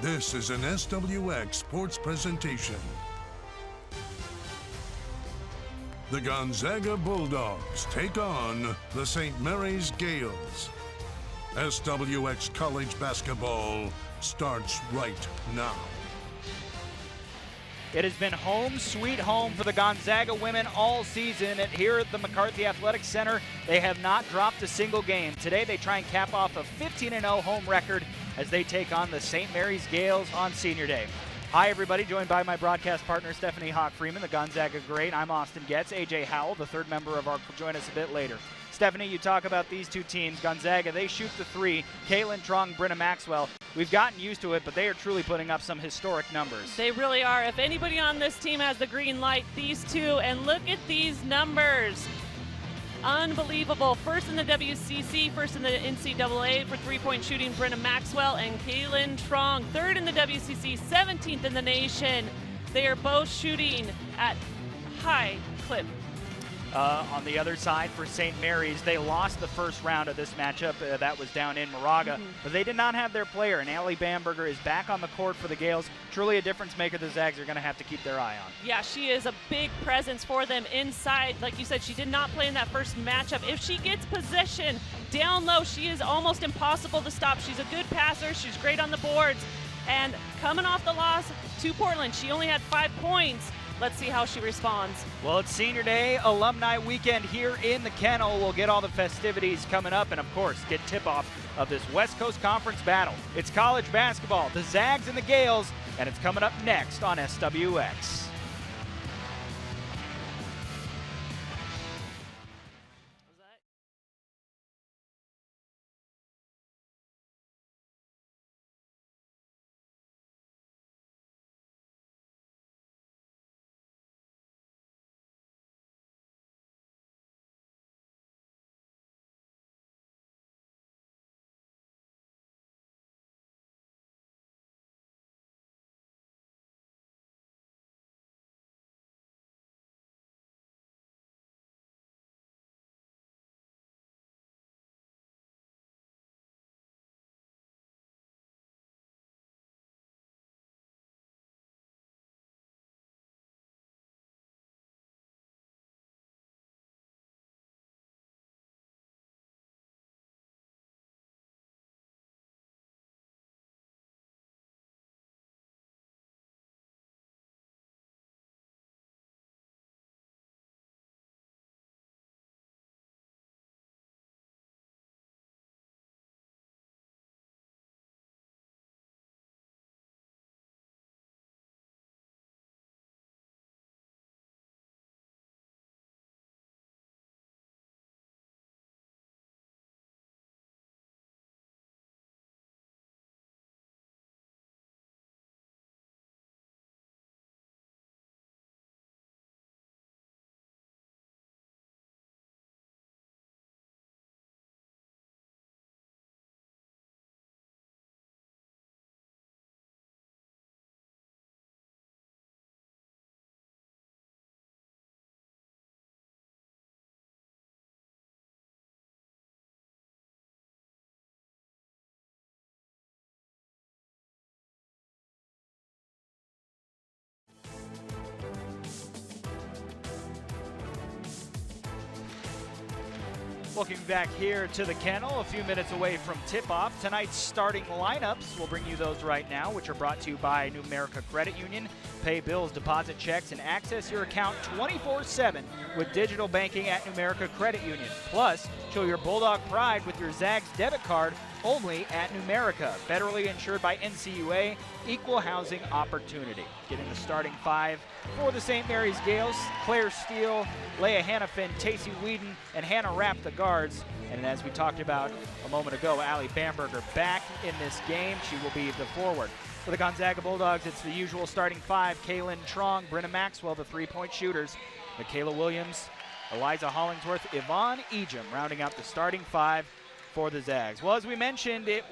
This is an SWX Sports presentation. The Gonzaga Bulldogs take on the St. Mary's Gales. SWX College Basketball starts right now. It has been home sweet home for the Gonzaga women all season. Here at the McCarthy Athletic Center, they have not dropped a single game. Today they try and cap off a 15-0 home record as they take on the St. Mary's Gales on Senior Day. Hi everybody, joined by my broadcast partner Stephanie Hawk-Freeman, the Gonzaga great. I'm Austin Getz. AJ Howell, the third member of our, will join us a bit later. Stephanie, you talk about these two teams. Gonzaga, they shoot the three. Kaylynne Truong, Brynna Maxwell. We've gotten used to it, but they are truly putting up some historic numbers. They really are. If anybody on this team has the green light, these two, and look at these numbers. Unbelievable. First in the WCC, first in the NCAA for three-point shooting, Brynna Maxwell and Kaylynne Truong. Third in the WCC, 17th in the nation. They are both shooting at high clip. On the other side for St. Mary's, they lost the first round of this matchup. That was down in Moraga, but they did not have their player, and Allie Bamberger is back on the court for the Gales. Truly a difference maker the Zags are going to have to keep their eye on. Yeah, she is a big presence for them inside. Like you said, she did not play in that first matchup. If she gets possession down low, she is almost impossible to stop. She's a good passer. She's great on the boards. And coming off the loss to Portland, she only had 5 points. Let's see how she responds. Well, it's Senior Day, Alumni Weekend here in the Kennel. We'll get all the festivities coming up and, of course, get tip-off of this West Coast Conference battle. It's college basketball, the Zags and the Gales, and it's coming up next on SWX. Welcome back here to the Kennel, a few minutes away from tip-off. Tonight's starting lineups, we'll bring you those right now, which are brought to you by Numerica Credit Union. Pay bills, deposit checks, and access your account 24/7 with digital banking at Numerica Credit Union. Plus, show your Bulldog pride with your Zags debit card only at Numerica. Federally insured by NCUA, equal housing opportunity. Getting the starting five for the St. Mary's Gales: Claire Steele, Leah Hannafin, Tacey Whedon, and Hannah Rapp, the guards. And as we talked about a moment ago, Allie Bamberger back in this game. She will be the forward. For the Gonzaga Bulldogs, it's the usual starting five: Kaylynne Truong, Brynna Maxwell, the three-point shooters, Michaela Williams, Eliza Hollingsworth, Yvonne Ejim, rounding out the starting five for the Zags. Well, as we mentioned, it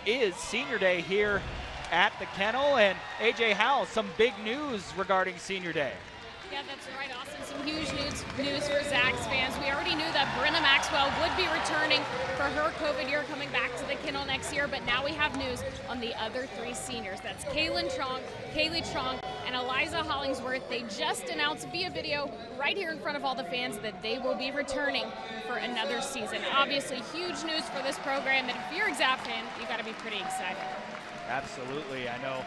is Senior Day here at the Kennel, and AJ Howell, some big news regarding Senior Day. Yeah, that's right, Austin. Some huge news for Zags fans. We already knew that Brynna Maxwell would be returning for her COVID year, coming back to the Kennel next year, but now we have news on the other 3 seniors. That's Kaylynne Truong, Kayleigh Truong, and Eliza Hollingsworth. They just announced via video right here in front of all the fans that they will be returning for another season. Obviously, huge news for this program, and if you're a Zag fan, you got to be pretty excited. Absolutely. I know,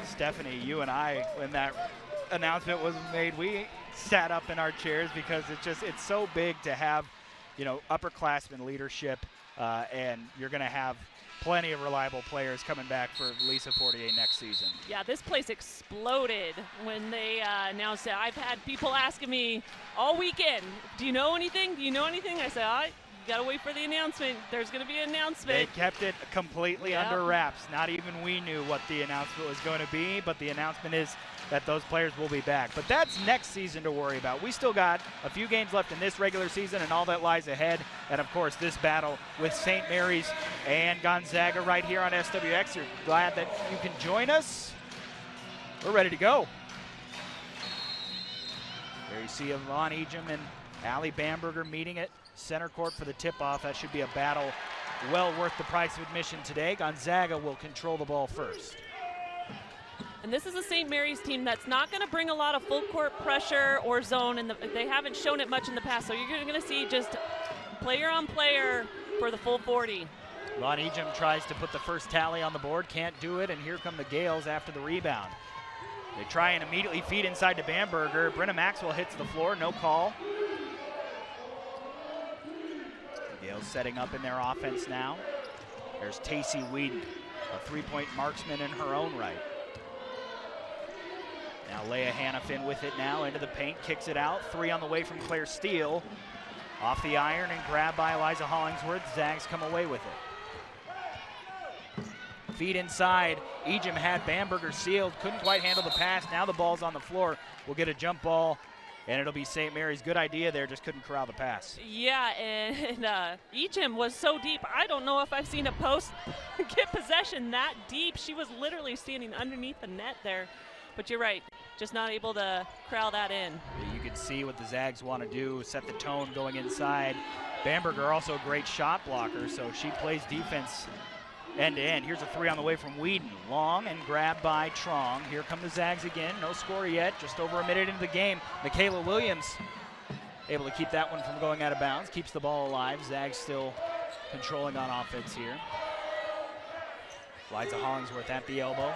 Stephanie, you and I, when that announcement was made, we sat up in our chairs because it's so big to have, you know, upperclassmen leadership, and you're going to have plenty of reliable players coming back for Lisa 48 next season. Yeah, this place exploded when they announced it. I've had people asking me all weekend, do you know anything? Do you know anything? I said, you got to wait for the announcement. There's going to be an announcement. They kept it completely under wraps. Not even we knew what the announcement was going to be, but the announcement is that those players will be back. But that's next season to worry about. We still got a few games left in this regular season and all that lies ahead. And, of course, this battle with St. Mary's and Gonzaga right here on SWX. You're glad that you can join us. We're ready to go. There you see Yvonne Ejim and Allie Bamberger meeting at center court for the tip-off. That should be a battle well worth the price of admission today. Gonzaga will control the ball first. And this is a St. Mary's team that's not going to bring a lot of full court pressure or zone, and they haven't shown it much in the past. So you're going to see just player on player for the full 40. Yvonne Ejim tries to put the first tally on the board, can't do it, and here come the Gales after the rebound. They try and immediately feed inside to Bamberger. Brynna Maxwell hits the floor, no call. The Gales setting up in their offense now. There's Tacey Whedon, a three-point marksman in her own right. Now Leah Hannafin with it now, into the paint, kicks it out. 3 on the way from Claire Steele. Off the iron and grabbed by Eliza Hollingsworth. Zags come away with it. Feed inside. Ejim had Bamberger sealed, couldn't quite handle the pass. Now the ball's on the floor. We'll get a jump ball, and it'll be St. Mary's. Good idea there, just couldn't corral the pass. Yeah, and Ejim was so deep. I don't know if I've seen a post get possession that deep. She was literally standing underneath the net there. But you're right, just not able to corral that in. You can see what the Zags want to do, set the tone going inside. Bamberger also a great shot blocker, so she plays defense end to end. Here's a 3 on the way from Whedon. Long and grabbed by Truong. Here come the Zags again. No score yet, just over a minute into the game. Michaela Williams able to keep that one from going out of bounds, keeps the ball alive. Zags still controlling on offense here. Eliza Hollingsworth at the elbow.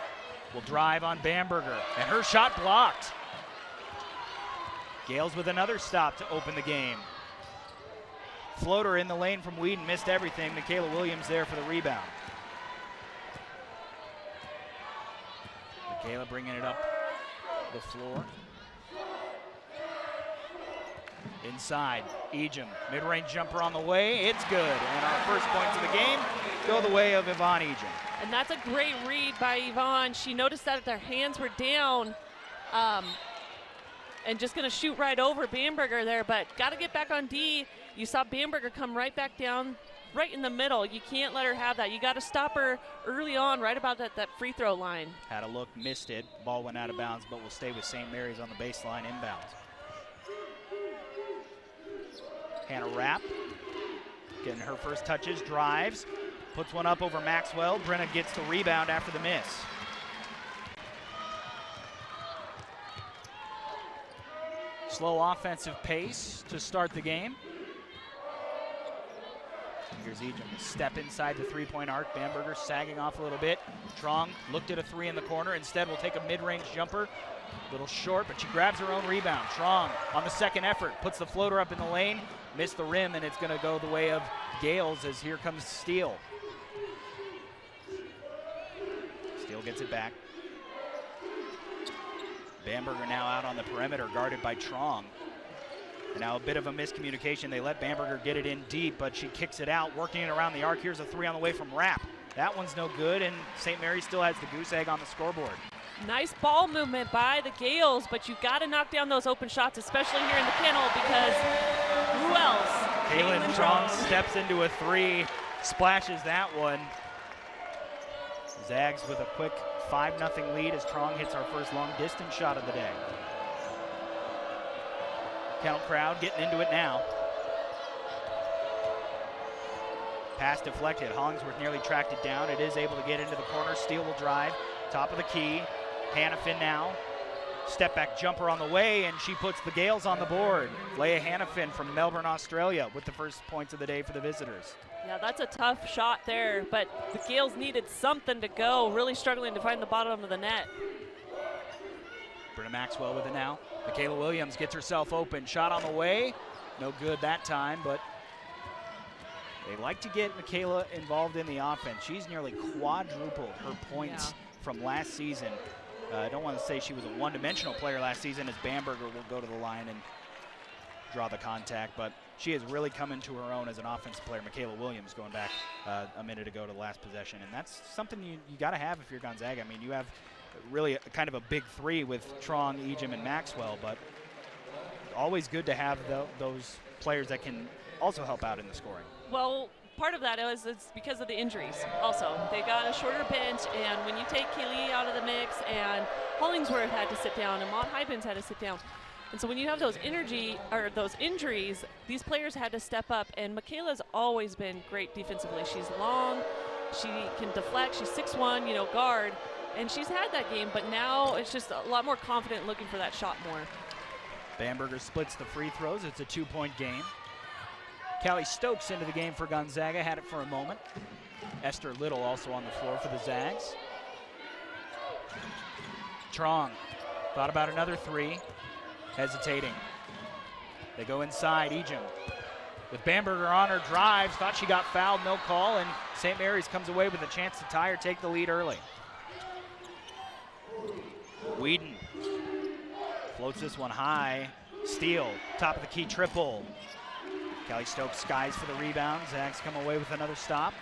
Will drive on Bamberger, and her shot blocked. Gales with another stop to open the game. Floater in the lane from Whedon, missed everything. Michaela Williams there for the rebound. Michaela bringing it up the floor. Inside, Ejim, mid-range jumper on the way, it's good. And our first points of the game go the way of Yvonne Ejim. And that's a great read by Yvonne. She noticed that their hands were down and just going to shoot right over Bamberger there, but got to get back on D. You saw Bamberger come right back down, right in the middle. You can't let her have that. You got to stop her early on, right about that free throw line. Had a look, missed it. Ball went out of bounds, but will stay with St. Mary's on the baseline inbounds. Hannah Rapp getting her first touches, drives, puts one up over Maxwell. Brynna gets the rebound after the miss. Slow offensive pace to start the game. Here's Ejim, step inside the three-point arc. Bamberger sagging off a little bit. Truong looked at a 3 in the corner. Instead will take a mid-range jumper. A little short, but she grabs her own rebound. Truong on the second effort, puts the floater up in the lane, missed the rim, and it's going to go the way of Gales as here comes Steele. Steele gets it back. Bamberger now out on the perimeter, guarded by Truong. And now a bit of a miscommunication. They let Bamberger get it in deep, but she kicks it out, working it around the arc. Here's a 3 on the way from Rapp. That one's no good, and St. Mary still has the goose egg on the scoreboard. Nice ball movement by the Gales, but you've got to knock down those open shots, especially here in the Kennel, because who else? Kaylynne Truong steps into a 3, splashes that one. Zags with a quick 5-0 lead as Truong hits our first long distance shot of the day. Kennel crowd getting into it now. Pass deflected. Hollingsworth nearly tracked it down. It is able to get into the corner. Steele will drive. Top of the key. Hannafin now. Step back jumper on the way, and she puts the Gales on the board. Leah Hannafin from Melbourne, Australia, with the first points of the day for the visitors. Yeah, that's a tough shot there, but the Gales needed something to go, really struggling to find the bottom of the net. Brynna Maxwell with it now. Michaela Williams gets herself open. Shot on the way. No good that time, but they like to get Michaela involved in the offense. She's nearly quadrupled her points from last season. I don't want to say she was a one-dimensional player last season, as Bamberger will go to the line and draw the contact, but she has really come into her own as an offensive player. Michaela Williams going back a minute ago to the last possession, and that's something you got to have if you're Gonzaga. I mean, you have really kind of a big three with Truong, Ejim, and Maxwell, but always good to have those players that can also help out in the scoring. Well, part of that is it's because of the injuries also. They got a shorter bench, and when you take Kayleigh out of the mix, and Hollingsworth had to sit down, and Maud Hypens had to sit down. And so when you have those injuries, these players had to step up, and Michaela's always been great defensively. She's long, she can deflect, she's 6'1", you know, guard, and she's had that game, but now it's just a lot more confident looking for that shot more. Bamberger splits the free throws. It's a 2-point game. Callie Stokes into the game for Gonzaga, had it for a moment. Esther Little also on the floor for the Zags. Truong thought about another three, hesitating. They go inside, Ejim. With Bamberger on her drives, thought she got fouled, no call, and St. Mary's comes away with a chance to tie or take the lead early. Whedon floats this one high. Steele, top of the key triple. Callie Stokes skies for the rebound. Zags come away with another stop.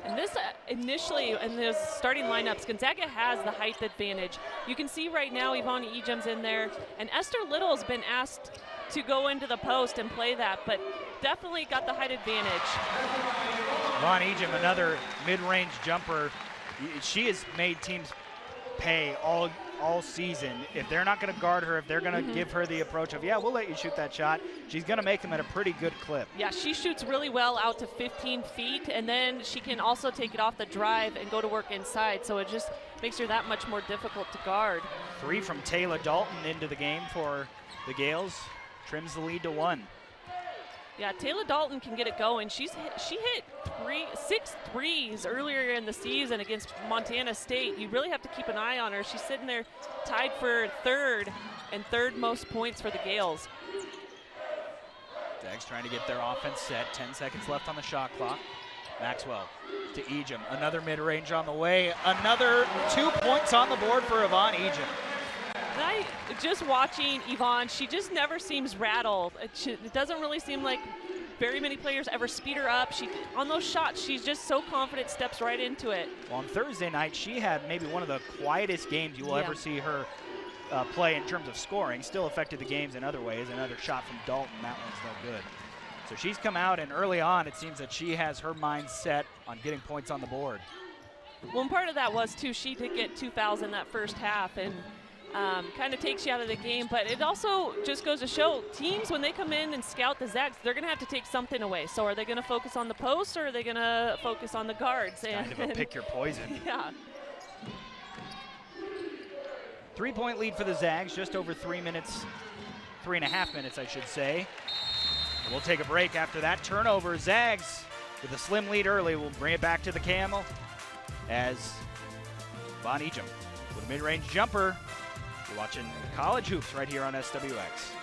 And this initially, in those starting lineups, Gonzaga has the height advantage. You can see right now Yvonne Ejim's in there, and Esther Little's been asked to go into the post and play that, but definitely got the height advantage. Yvonne Ejim, another mid-range jumper. She has made teams pay all season. If they're not going to guard her, if they're going to give her the approach of, yeah, we'll let you shoot that shot, she's going to make them at a pretty good clip. Yeah, she shoots really well out to 15 feet, and then she can also take it off the drive and go to work inside, so it just makes her that much more difficult to guard. Three from Taylor Dalton into the game for the Gales. Trims the lead to 1. Yeah, Taylor Dalton can get it going. She hit 6 threes earlier in the season against Montana State. You really have to keep an eye on her. She's sitting there tied for third most points for the Gales. Zags trying to get their offense set. 10 seconds left on the shot clock. Maxwell to Ejim. Another mid-range on the way. Another 2 points on the board for Yvonne Ejim. Just watching Yvonne, she just never seems rattled. It doesn't really seem like very many players ever speed her up. On those shots, she's just so confident, steps right into it. Well, on Thursday night, she had maybe one of the quietest games you will ever see her play in terms of scoring. Still affected the games in other ways. Another shot from Dalton, that one's no good. So she's come out, and early on, it seems that she has her mind set on getting points on the board. Well, and part of that was, too, she did get 2 fouls in that first half, and kind of takes you out of the game, but it also just goes to show teams, when they come in and scout the Zags, they're going to have to take something away. So are they going to focus on the posts, or are they going to focus on the guards? Kind of a pick your poison. Yeah. 3-point lead for the Zags, just over 3 minutes, 3.5 minutes, I should say. And we'll take a break after that turnover. Zags with a slim lead early. We'll bring it back to the Camel as Von Ejim with a mid-range jumper. You're watching College Hoops right here on SWX.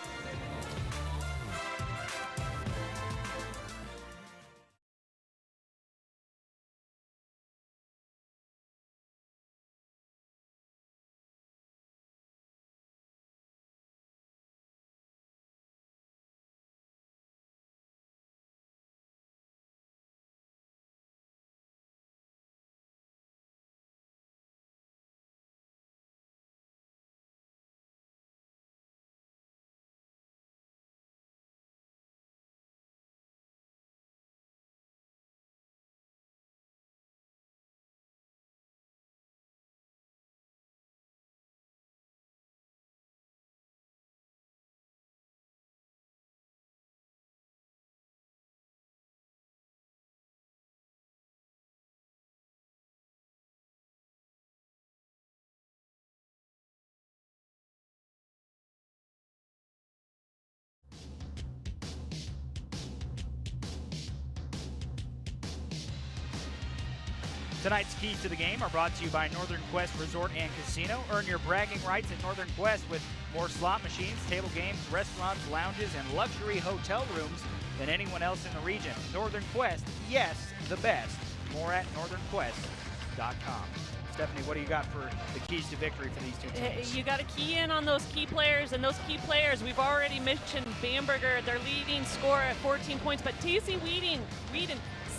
Tonight's keys to the game are brought to you by Northern Quest Resort and Casino. Earn your bragging rights at Northern Quest with more slot machines, table games, restaurants, lounges, and luxury hotel rooms than anyone else in the region. Northern Quest, yes, the best. More at northernquest.com. Stephanie, what do you got for the keys to victory for these two teams? You got to key in on those key players, and those key players, we've already mentioned Bamberger, their leading scorer at 14 points, but Tacey Whedon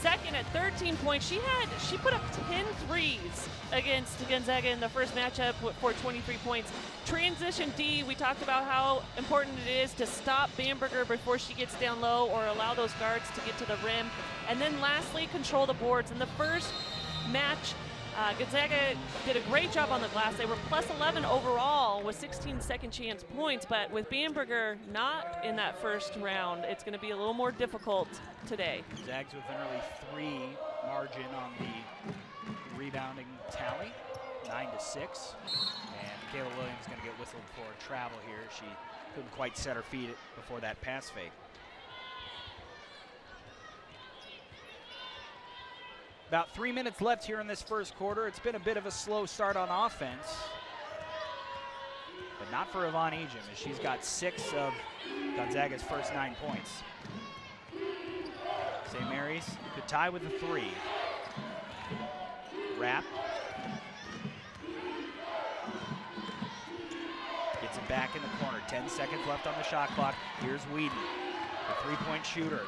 second at 13 points. She put up 10 threes against Gonzaga in the first matchup for 23 points. Transition D, we talked about how important it is to stop Bamberger before she gets down low or allow those guards to get to the rim. And then lastly, control the boards. In the first match, Gonzaga did a great job on the glass. They were plus 11 overall with 16 second chance points, but with Bamberger not in that first round, it's going to be a little more difficult today. Zags with an early 3 margin on the rebounding tally, 9-6. And Kayla Williams going to get whistled for travel here. She couldn't quite set her feet before that pass fake. About 3 minutes left here in this first quarter. It's been a bit of a slow start on offense, but not for Yvonne Ejim, as she's got 6 of Gonzaga's first 9 points. St. Mary's could tie with a 3. Rapp gets it back in the corner. 10 seconds left on the shot clock. Here's Whedon, a 3-point shooter.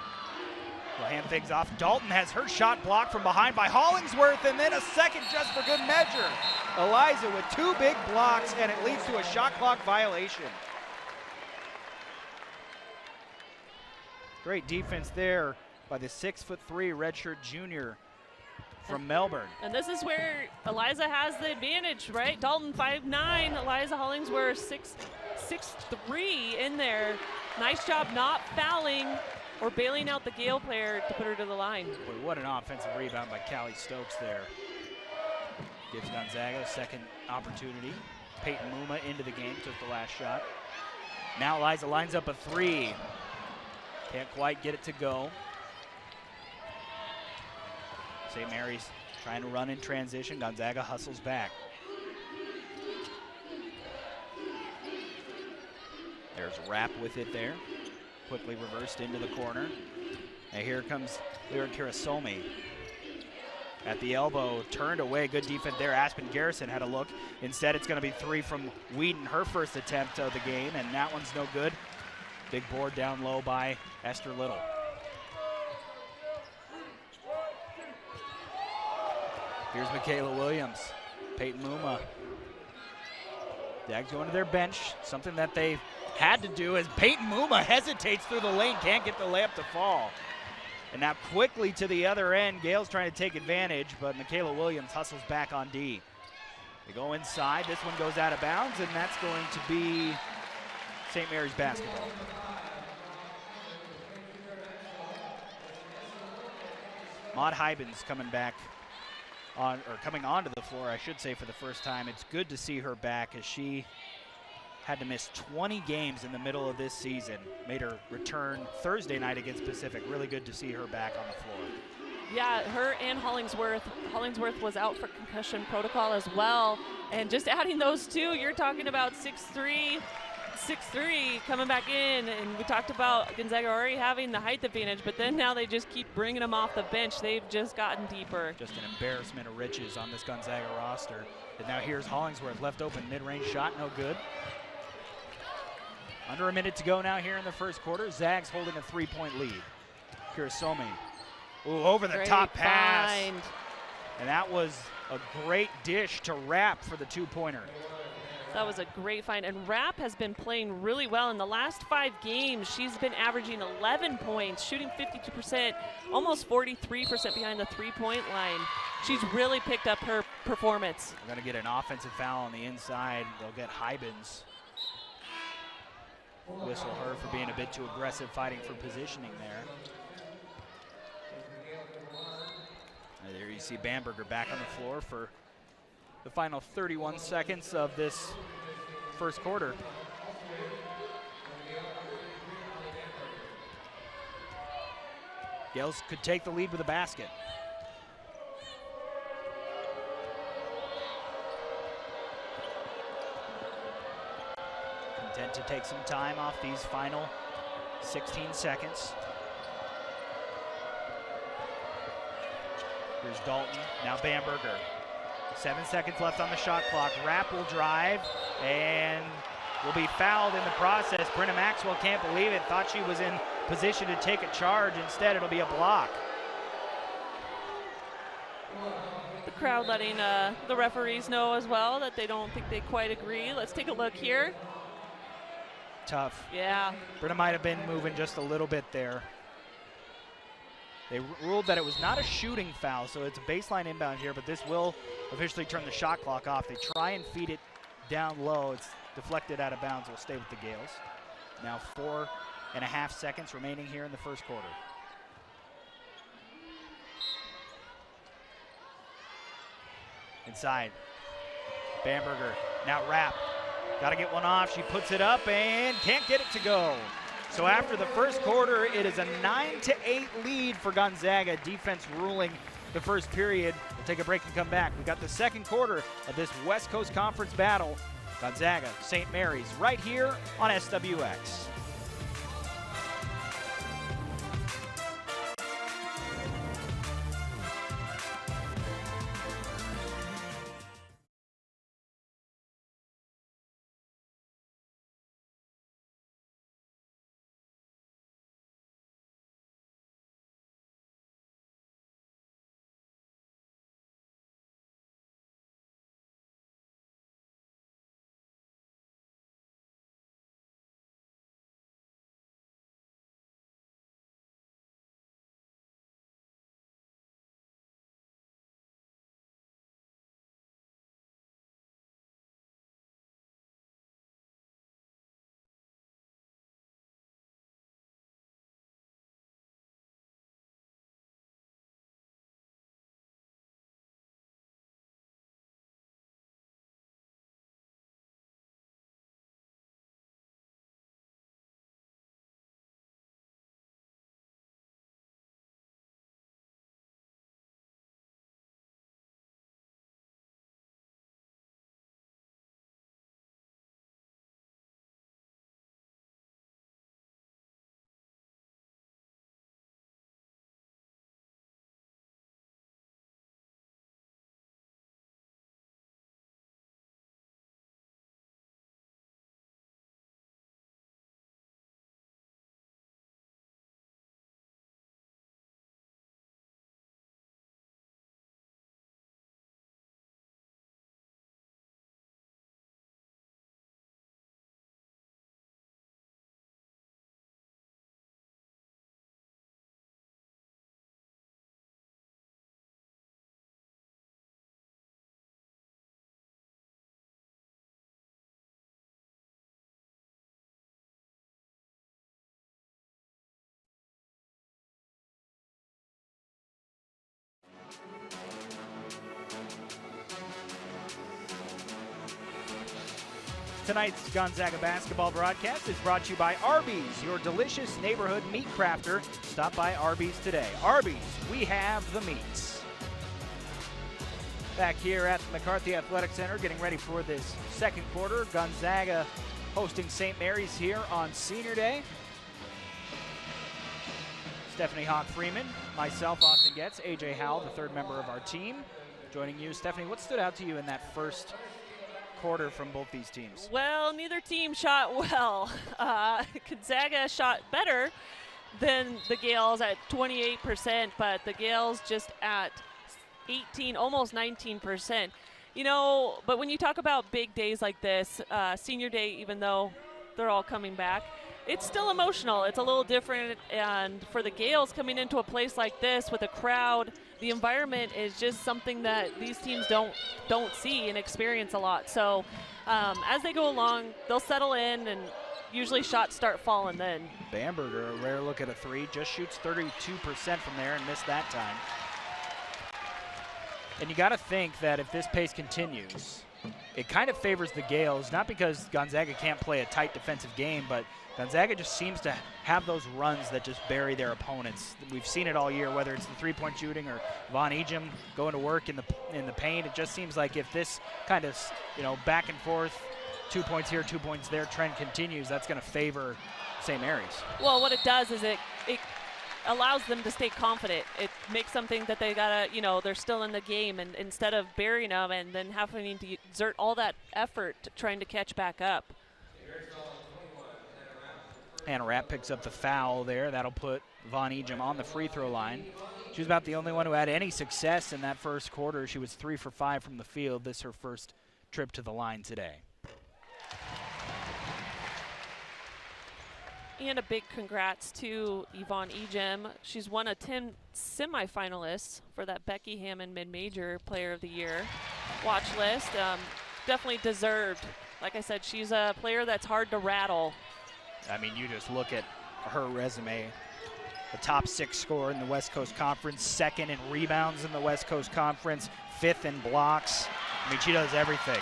Will hand things off. Dalton has her shot blocked from behind by Hollingsworth, and then a second just for good measure. Eliza with 2 big blocks, and it leads to a shot clock violation. Great defense there by the 6'3" redshirt junior from Melbourne. And this is where Eliza has the advantage, right? Dalton 5'9", Eliza Hollingsworth 6'3" in there. Nice job not fouling or bailing out the Gale player to put her to the line. Boy, what an offensive rebound by Callie Stokes there. Gives Gonzaga a second opportunity. Peyton Muma into the game, took the last shot. Now Eliza lines up a 3. Can't quite get it to go. St. Mary's trying to run in transition. Gonzaga hustles back. There's Rapp with it there. Quickly reversed into the corner. And here comes Lyra Kirasomi. At the elbow, turned away. Good defense there. Aspen Garrison had a look. Instead, it's going to be 3 from Whedon, her first attempt of the game, and that one's no good. Big board down low by Esther Little. Here's Michaela Williams. Peyton Muma. Zags going to their bench. Something that they had to do as Peyton Muma hesitates through the lane, can't get the layup to fall. And now quickly to the other end, Gale's trying to take advantage, but Michaela Williams hustles back on D. They go inside, this one goes out of bounds, and that's going to be St. Mary's basketball. Maud Hybens coming back on, or coming onto the floor, I should say, for the first time. It's good to see her back as she had to miss 20 games in the middle of this season. Made her return Thursday night against Pacific. Really good to see her back on the floor. Yeah, her and Hollingsworth. Hollingsworth was out for concussion protocol as well. And just adding those two, you're talking about 6'3", coming back in. And we talked about Gonzaga already having the height advantage, but then now they just keep bringing them off the bench. They've just gotten deeper. Just an embarrassment of riches on this Gonzaga roster. And now here's Hollingsworth, left open, mid-range shot, no good. Under a minute to go now here in the first quarter. Zags holding a 3-point lead. Kirasomi. Ooh, over the top pass. Find. And that was a great dish to Rapp for the 2-pointer. That was a great find. And Rapp has been playing really well. In the last 5 games, she's been averaging 11 points, shooting 52%, almost 43% behind the 3-point line. She's really picked up her performance. We're going to get an offensive foul on the inside. They'll get Hybens. Whistle her for being a bit too aggressive, fighting for positioning there. And there you see Bamberger back on the floor for the final 31 seconds of this first quarter. Gales could take the lead with a basket. Content to take some time off these final 16 seconds. Here's Dalton, now Bamberger. 7 seconds left on the shot clock. Rapp will drive and will be fouled in the process. Brynna Maxwell can't believe it, thought she was in position to take a charge. Instead, it'll be a block. The crowd letting the referees know as well that they don't think they quite agree. Let's take a look here. Tough. Yeah. Brynna might have been moving just a little bit there. They ruled that it was not a shooting foul, so it's a baseline inbound here, but this will officially turn the shot clock off. They try and feed it down low. It's deflected out of bounds. Will stay with the Gales. Now 4.5 seconds remaining here in the first quarter. Inside. Bamberger. Now Rapp. Got to get one off. She puts it up and can't get it to go. So after the first quarter, it is a 9-8 lead for Gonzaga. Defense ruling the first period. We'll take a break and come back. We got the second quarter of this West Coast Conference battle. Gonzaga, St. Mary's, right here on SWX. Tonight's Gonzaga basketball broadcast is brought to you by Arby's, your delicious neighborhood meat crafter. Stop by Arby's today. Arby's, we have the meats. Back here at the McCarthy Athletic Center, getting ready for this second quarter. Gonzaga hosting St. Mary's here on Senior Day. Stephanie Hawk-Freeman, myself, Austin Getz, AJ Howell, the third member of our team, joining you. Stephanie, what stood out to you in that first quarter from both these teams? Well, neither team shot well. Gonzaga shot better than the Gales at 28%, but the Gales just at 18, almost 19%. You know, but when you talk about big days like this, Senior Day, even though they're all coming back, it's still emotional. It's a little different, and for the Gales coming into a place like this with a crowd, the environment is just something that these teams don't see and experience a lot. So as they go along, they'll settle in, and usually shots start falling then. Bamberger, a rare look at a three, just shoots 32% from there and missed that time. And you got to think that if this pace continues, it kind of favors the Gales, not because Gonzaga can't play a tight defensive game, but Gonzaga just seems to have those runs that just bury their opponents. We've seen it all year, whether it's the three-point shooting or Von Ejim going to work in the paint. It just seems like if this kind of, back and forth 2 points here, 2 points there trend continues, that's going to favor St. Mary's. Well, what it does is it allows them to stay confident. It makes something that they gotta, they're still in the game, and instead of burying them and then having to exert all that effort trying to catch back up. Hannah Rapp picks up the foul there. That'll put Von Ejim on the free throw line. She was about the only one who had any success in that first quarter. She was 3 for 5 from the field. This is her first trip to the line today. And a big congrats to Yvonne Ejim. She's one of 10 semifinalists for that Becky Hammond Mid-Major Player of the Year watch list. Definitely deserved. Like I said, she's a player that's hard to rattle. I mean, you just look at her resume. The top 6 scorer in the West Coast Conference, 2nd in rebounds in the West Coast Conference, 5th in blocks. I mean, she does everything.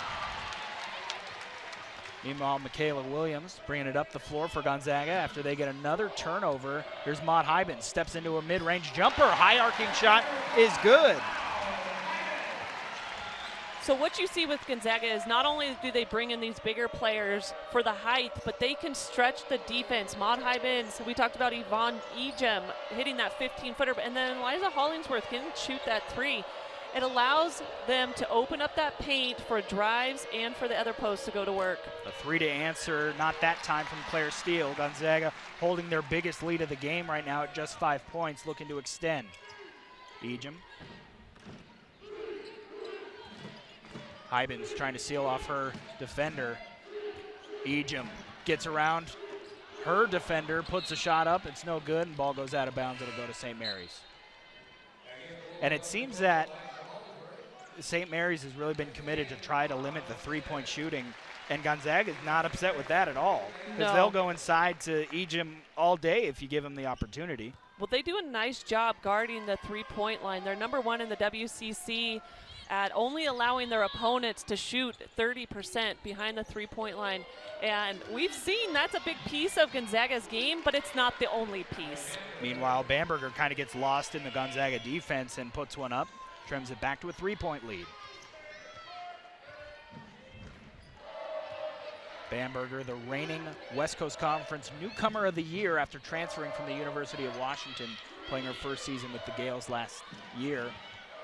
Meanwhile, Michaela Williams bringing it up the floor for Gonzaga after they get another turnover. Here's Maud Hyben, steps into a mid-range jumper. High arcing shot is good. So what you see with Gonzaga is not only do they bring in these bigger players for the height, but they can stretch the defense. Maud Hyben, so we talked about Yvonne Ejim hitting that 15-footer, and then Eliza Hollingsworth can shoot that 3. It allows them to open up that paint for drives and for the other posts to go to work. A 3 to answer, not that time from Claire Steele. Gonzaga holding their biggest lead of the game right now at just 5 points, looking to extend. Ejim. Hyben's trying to seal off her defender. Ejim gets around her defender, puts a shot up. It's no good, and ball goes out of bounds. It'll go to St. Mary's. And it seems that St. Mary's has really been committed to try to limit the 3-point shooting, and Gonzaga is not upset with that at all. Because they'll go inside to Ejim all day if you give them the opportunity. Well, they do a nice job guarding the 3-point line. They're number 1 in the WCC at only allowing their opponents to shoot 30% behind the 3-point line. And we've seen that's a big piece of Gonzaga's game, but it's not the only piece. Meanwhile, Bamberger kind of gets lost in the Gonzaga defense and puts one up, trims it back to a 3-point lead. Bamberger, the reigning West Coast Conference newcomer of the year after transferring from the University of Washington, playing her first season with the Gales last year.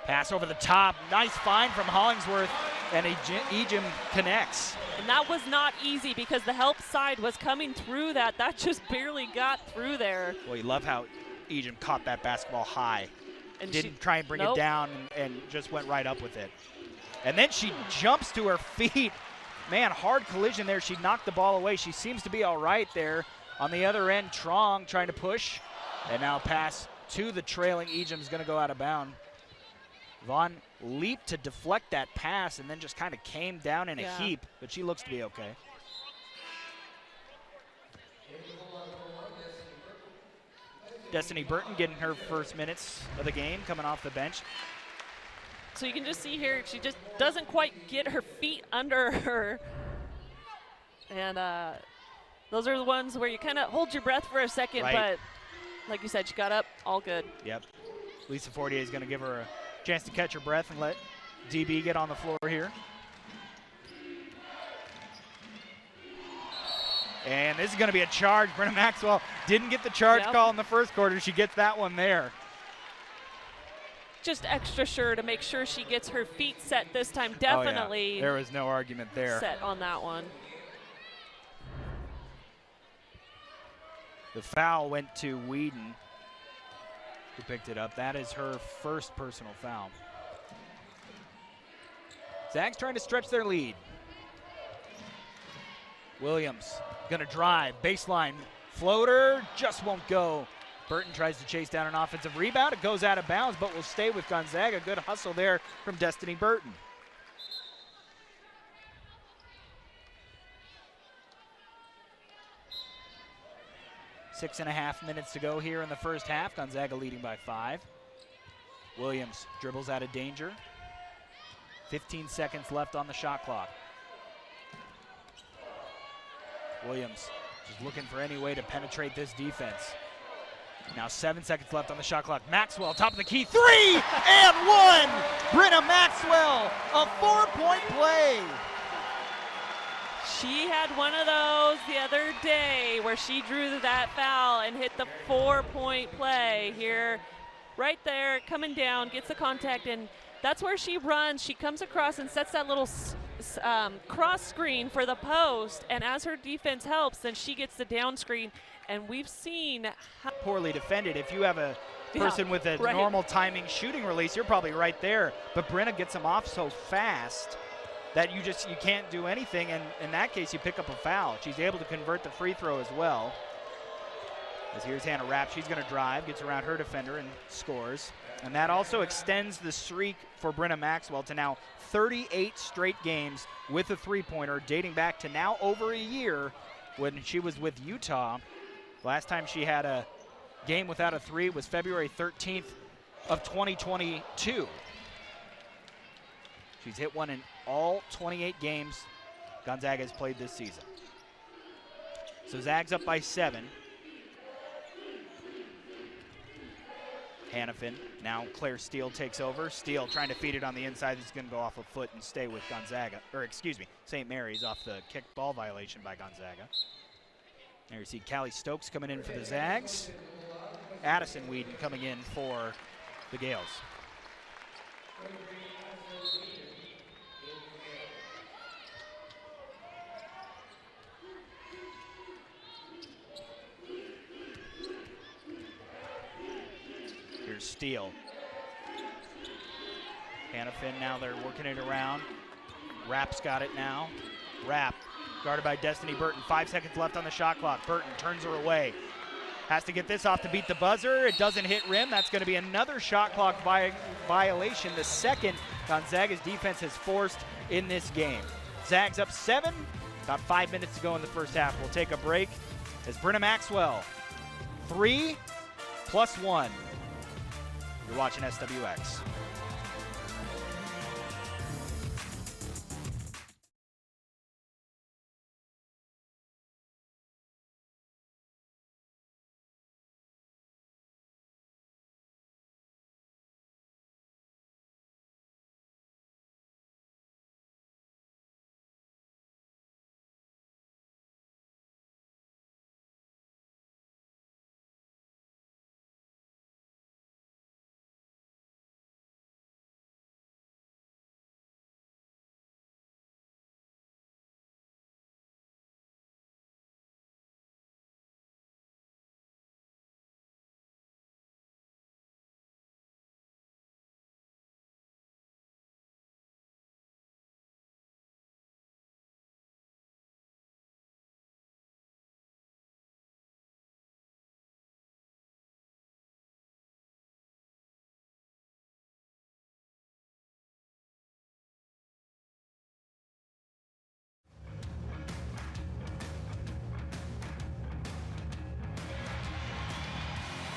Pass over the top, nice find from Hollingsworth, and Ejim connects. And that was not easy because the help side was coming through that. That just barely got through there. Well, you love how Ejim caught that basketball high. And didn't try and bring it down and just went right up with it. And then she jumps to her feet. Man, hard collision there. She knocked the ball away. She seems to be all right there. On the other end, Truong trying to push. And now pass to the trailing Ejim is going to go out of bounds. Vaughn leaped to deflect that pass and then just kind of came down in a heap, but she looks to be okay. Destiny Burton getting her first minutes of the game, coming off the bench. So you can just see here, she just doesn't quite get her feet under her. And those are the ones where you kind of hold your breath for a second, but like you said, she got up, all good. Yep. Lisa Fortier is going to give her a chance to catch her breath and let DB get on the floor here. And this is going to be a charge. Brynna Maxwell didn't get the charge call in the first quarter. She gets that one there. Just extra sure to make sure she gets her feet set this time. Definitely. There was no argument there. Set on that one. The foul went to Whedon, who picked it up. That is her first personal foul. Zags trying to stretch their lead. Williams gonna drive, baseline floater, just won't go. Burton tries to chase down an offensive rebound. It goes out of bounds, but will stay with Gonzaga. Good hustle there from Destiny Burton. Six and a half minutes to go here in the first half. Gonzaga leading by 5. Williams dribbles out of danger. 15 seconds left on the shot clock. Williams just looking for any way to penetrate this defense. Now 7 seconds left on the shot clock. Maxwell, top of the key, 3 and 1! Brynna Maxwell, a 4-point play. She had one of those the other day where she drew that foul and hit the 4-point play here. Right there, coming down, gets the contact, and that's where she runs. She comes across and sets that little cross screen for the post, and as her defense helps, then she gets the down screen, and we've seen how poorly defended. If you have a person with a normal timing shooting release, you're probably right there. But Brynna gets them off so fast that you can't do anything, and in that case, you pick up a foul. She's able to convert the free throw as well. As here's Hannah Rapp, she's going to drive, gets around her defender and scores. And that also extends the streak for Brynna Maxwell to now 38 straight games with a three-pointer, dating back to now over a year when she was with Utah. Last time she had a game without a three was February 13th of 2022. She's hit one in all 28 games Gonzaga has played this season. So Zags up by 7. Hannafin, now Claire Steele takes over. Steele trying to feed it on the inside. It's going to go off a foot and stay with Gonzaga, or excuse me, St. Mary's off the kick ball violation by Gonzaga. There you see Callie Stokes coming in for the Zags. Addison Whedon coming in for the Gales. Here's Steele. Hannafin, now they're working it around. Rapp's got it now. Rapp guarded by Destiny Burton. 5 seconds left on the shot clock. Burton turns her away. Has to get this off to beat the buzzer. It doesn't hit rim. That's going to be another shot clock violation. The second Gonzaga's defense has forced in this game. Zags up 7. About 5 minutes to go in the first half. We'll take a break as Brynna Maxwell, 3 + 1. You're watching SWX.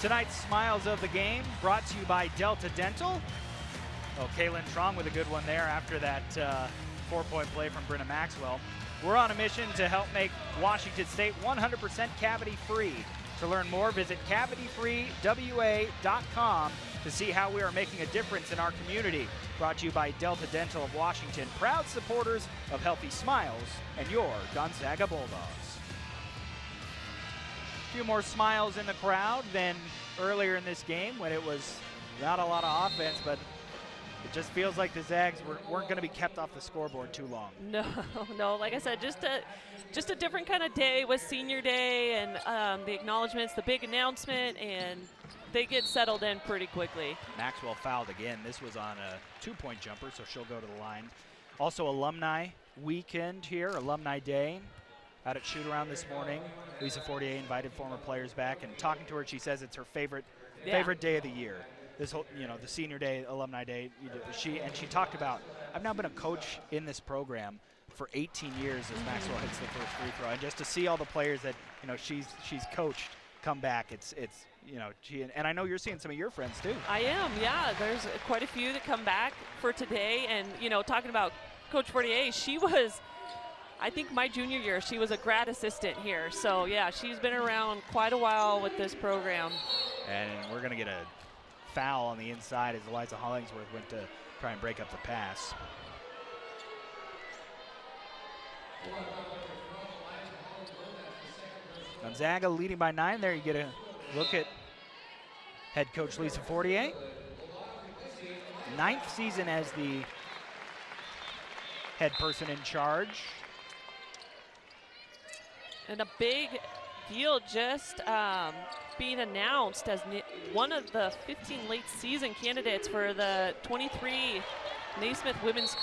Tonight's Smiles of the Game brought to you by Delta Dental. Oh, Kaylynne Truong with a good one there after that 4-point play from Brynna Maxwell. We're on a mission to help make Washington State 100% cavity-free. To learn more, visit cavityfreewa.com to see how we are making a difference in our community. Brought to you by Delta Dental of Washington, proud supporters of Healthy Smiles and your Gonzaga Bulldogs. A few more smiles in the crowd than earlier in this game when it was not a lot of offense, but it just feels like the Zags weren't going to be kept off the scoreboard too long. No, like I said, just a different kind of day with senior day and the acknowledgments, the big announcement, and they get settled in pretty quickly. Maxwell fouled again. This was on a 2-point jumper, so she'll go to the line. Also alumni weekend here, alumni day. Out at shoot-around this morning. Lisa Fortier invited former players back, and talking to her, she says it's her favorite day of the year. This whole, the senior day, alumni day. She talked about, I've now been a coach in this program for 18 years as Maxwell hits the first free throw, and just to see all the players that she's coached come back, it's and I know you're seeing some of your friends too. I am, yeah. There's quite a few that come back for today, and talking about Coach Fortier, she was. I think my junior year, she was a grad assistant here. So, yeah, she's been around quite a while with this program. And we're going to get a foul on the inside as Eliza Hollingsworth went to try and break up the pass. Gonzaga leading by 9 there. You get a look at head coach Lisa Fortier. 9th season as the head person in charge. And a big deal just being announced as one of the 15 late season candidates for the 23 Naismith Women's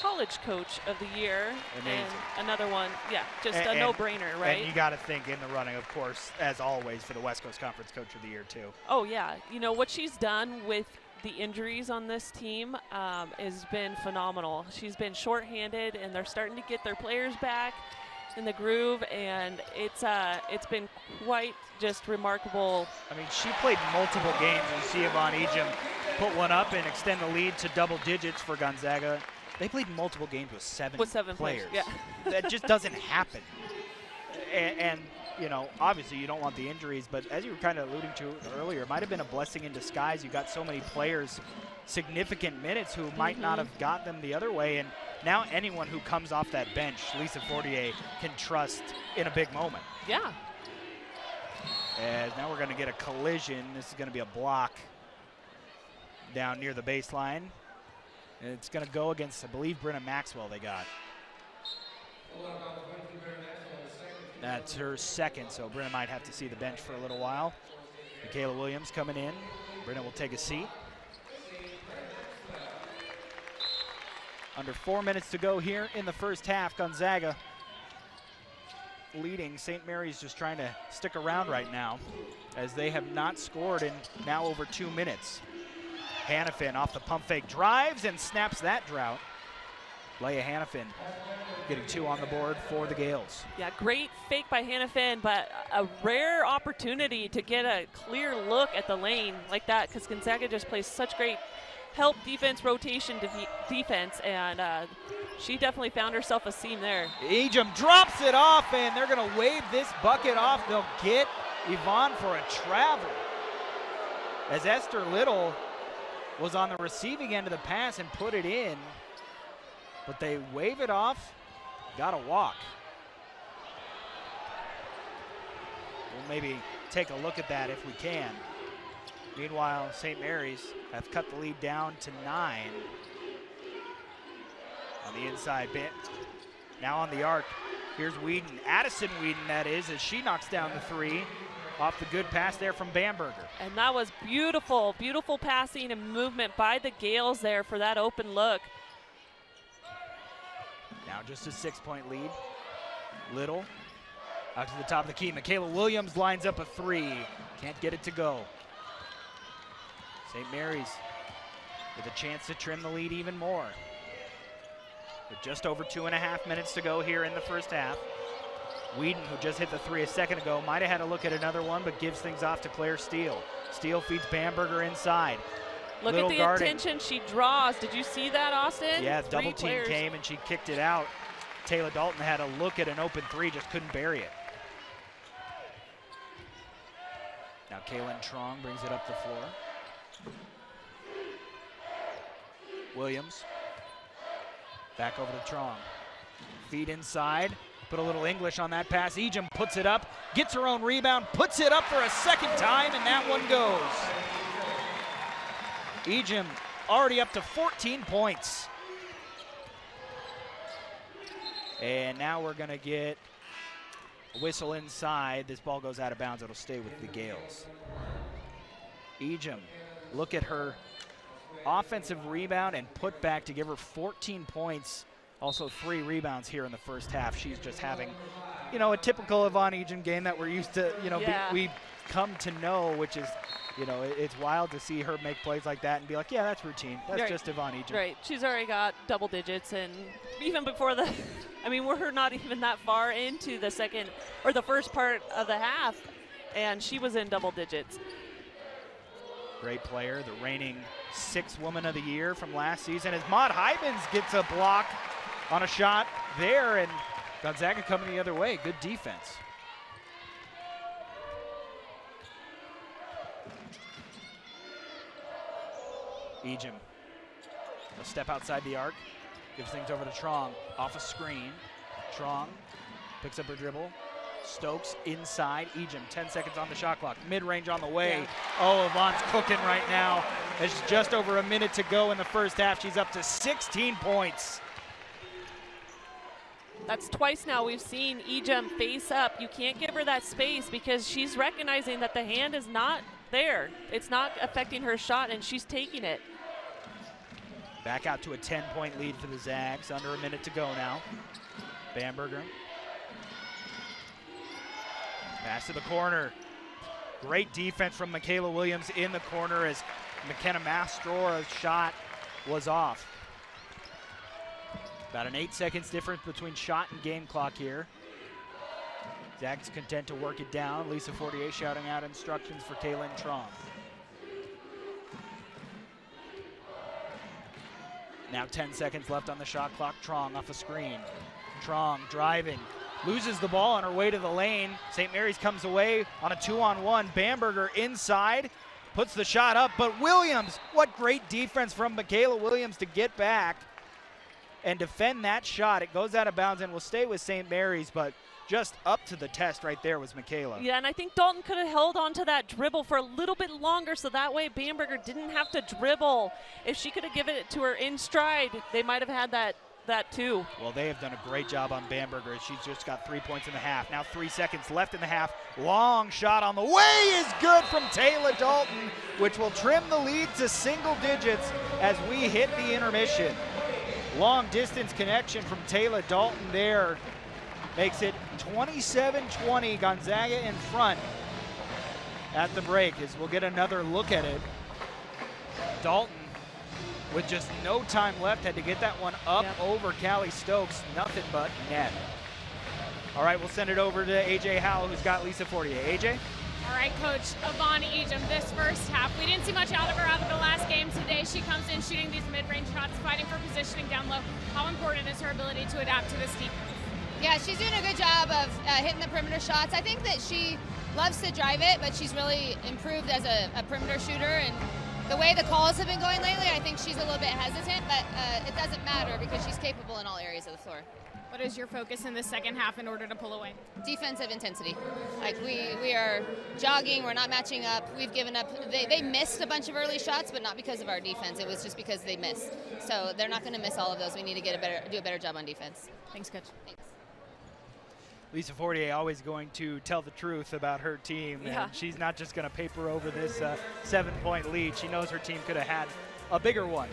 College Coach of the Year. Amazing. And another one, yeah, just a no-brainer, right? And you got to think in the running, of course, as always, for the West Coast Conference Coach of the Year, too. Oh, yeah. You know, what she's done with the injuries on this team has been phenomenal. She's been shorthanded, and they're starting to get their players back in the groove, and it's been quite just remarkable. I mean, she played multiple games. You see Yvonne Ejim put one up and extend the lead to double digits for Gonzaga. They played multiple games with seven players. Yeah. That just doesn't happen. And, you know, obviously you don't want the injuries, but as you were kind of alluding to earlier, it might have been a blessing in disguise. You got so many players, significant minutes, who might not have got them the other way. And now anyone who comes off that bench, Lisa Fortier can trust in a big moment. Yeah. As now we're going to get a collision. This is going to be a block down near the baseline. And it's going to go against, I believe, Brynna Maxwell they got. That's her second, so Brynna might have to see the bench for a little while. Michaela Williams coming in. Brynna will take a seat. Under 4 minutes to go here in the first half. Gonzaga leading. St. Mary's just trying to stick around right now, as they have not scored in now over 2 minutes. Hannafin off the pump fake, drives and snaps that drought. Leia Hannafin getting 2 on the board for the Gales. Yeah, great fake by Hannafin, but a rare opportunity to get a clear look at the lane like that, because Gonzaga just plays such great help defense, rotation defense, and she definitely found herself a seam there. Ejim drops it off, and they're going to wave this bucket off. They'll get Yvonne for a travel, as Esther Little was on the receiving end of the pass and put it in, but they wave it off. Got to walk. We'll maybe take a look at that if we can. Meanwhile, St. Mary's have cut the lead down to 9. On the inside bit. Now on the arc. Here's Whedon. Addison Whedon, that is, as she knocks down the 3 off the good pass there from Bamberger. And that was beautiful, beautiful passing and movement by the Gales there for that open look. Now just a 6-point lead. Little out to the top of the key. Michaela Williams lines up a 3. Can't get it to go. St. Mary's with a chance to trim the lead even more. With just over 2.5 minutes to go here in the first half. Whedon, who just hit the 3 a second ago, might have had a look at another one, but gives things off to Claire Steele. Steele feeds Bamberger inside. Look at the attention she draws. Did you see that, Austin? Yeah, double team came and she kicked it out. Taylor Dalton had a look at an open 3, just couldn't bury it. Now Kaylynne Truong brings it up the floor. Williams back over to Truong. Feed inside. Put a little English on that pass. Ejim puts it up, gets her own rebound, puts it up for a second time, and that one goes. Ejim already up to 14 points. And now we're going to get a whistle inside. This ball goes out of bounds. It'll stay with the Gales. Ejim, look at her offensive rebound and put back to give her 14 points. Also 3 rebounds here in the first half. She's just having, you know, a typical Yvonne Ejim game that we're used to, you know, we've come to know, which is, you know, it's wild to see her make plays like that and be like, yeah, that's routine. That's just Yvonne Ejim. Right. She's already got double digits, and even before the, I mean, we're not even that far into the second or the first part of the half, and she was in double digits. Great player, the reigning 6th Woman of the Year from last season, as Maud Hybens gets a block on a shot there, and Gonzaga coming the other way. Good defense. Ejim, a step outside the arc, gives things over to Truong, off a screen. Truong picks up her dribble, Stokes inside. Ejim, 10 seconds on the shot clock. Mid-range on the way. Yeah. Oh, Yvonne's cooking right now. There's just over a minute to go in the first half. She's up to 16 points. That's twice now we've seen Ejim face up. You can't give her that space because she's recognizing that the hand is not there. It's not affecting her shot, and she's taking it. Back out to a 10-point lead for the Zags. Under a minute to go now. Bamberger. Pass to the corner. Great defense from Michaela Williams in the corner as McKenna Mastrora's shot was off. About an 8 seconds difference between shot and game clock here. Zags content to work it down. Lisa Fortier shouting out instructions for Kaylynne Truong. Now 10 seconds left on the shot clock. Truong off a screen. Truong driving. Loses the ball on her way to the lane. St. Mary's comes away on a 2-on-1. Bamberger inside. Puts the shot up, but Williams, what great defense from Michaela Williams to get back and defend that shot. It goes out of bounds and will stay with St. Mary's, but just up to the test right there was Michaela. Yeah, and I think Dalton could have held on to that dribble for a little bit longer so that way Bamberger didn't have to dribble. If she could have given it to her in stride, they might have had that too. Well, they have done a great job on Bamberger. She's just got 3 points in the half. Now 3 seconds left in the half. Long shot on the way is good from Taylor Dalton, which will trim the lead to single digits as we hit the intermission. Long distance connection from Taylor Dalton there makes it 27-20. Gonzaga in front at the break as we'll get another look at it. Dalton, with just no time left, had to get that one up over Callie Stokes. Nothing but net. All right, we'll send it over to AJ Howell, who's got Lisa Fortier. AJ? All right, Coach Yvonne Ejim, this first half, we didn't see much out of her out of the last game. Today she comes in shooting these mid-range shots, fighting for positioning down low. How important is her ability to adapt to this defense? Yeah, she's doing a good job of hitting the perimeter shots. I think that she loves to drive it, but she's really improved as a perimeter shooter. And the way the calls have been going lately, I think she's a little bit hesitant, but it doesn't matter because she's capable in all areas of the floor. What is your focus in the second half in order to pull away? Defensive intensity. Like we are jogging, we're not matching up. We've given up. They missed a bunch of early shots, but not because of our defense. It was just because they missed. So they're not going to miss all of those. We need to do a better job on defense. Thanks, Coach. Thanks. Lisa Fortier always going to tell the truth about her team, and she's not just going to paper over this 7-point lead. She knows her team could have had a bigger one.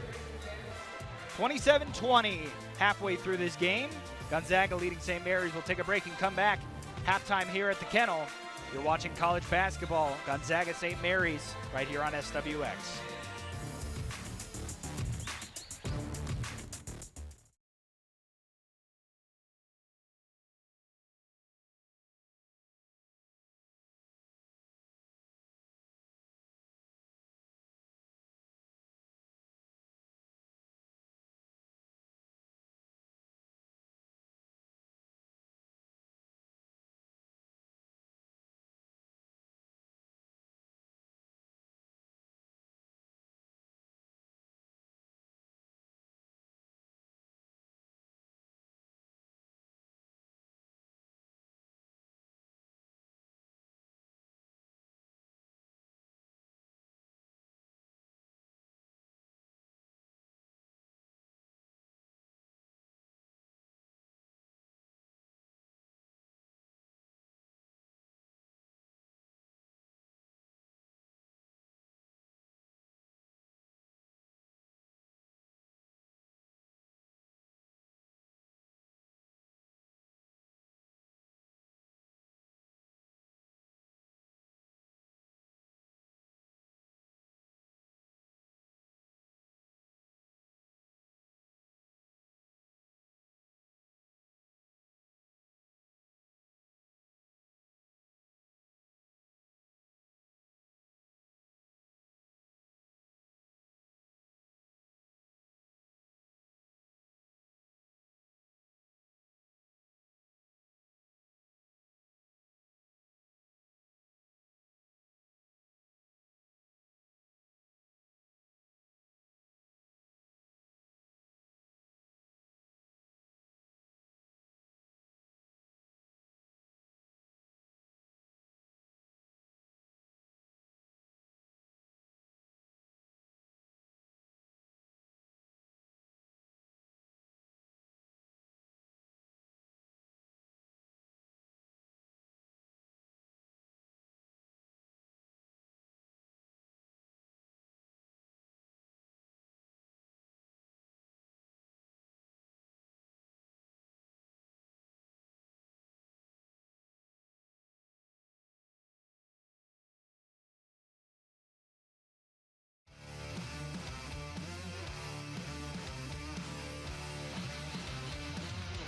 27-20 halfway through this game. Gonzaga leading St. Mary's. We'll take a break and come back. Halftime here at the Kennel. You're watching college basketball. Gonzaga St. Mary's right here on SWX.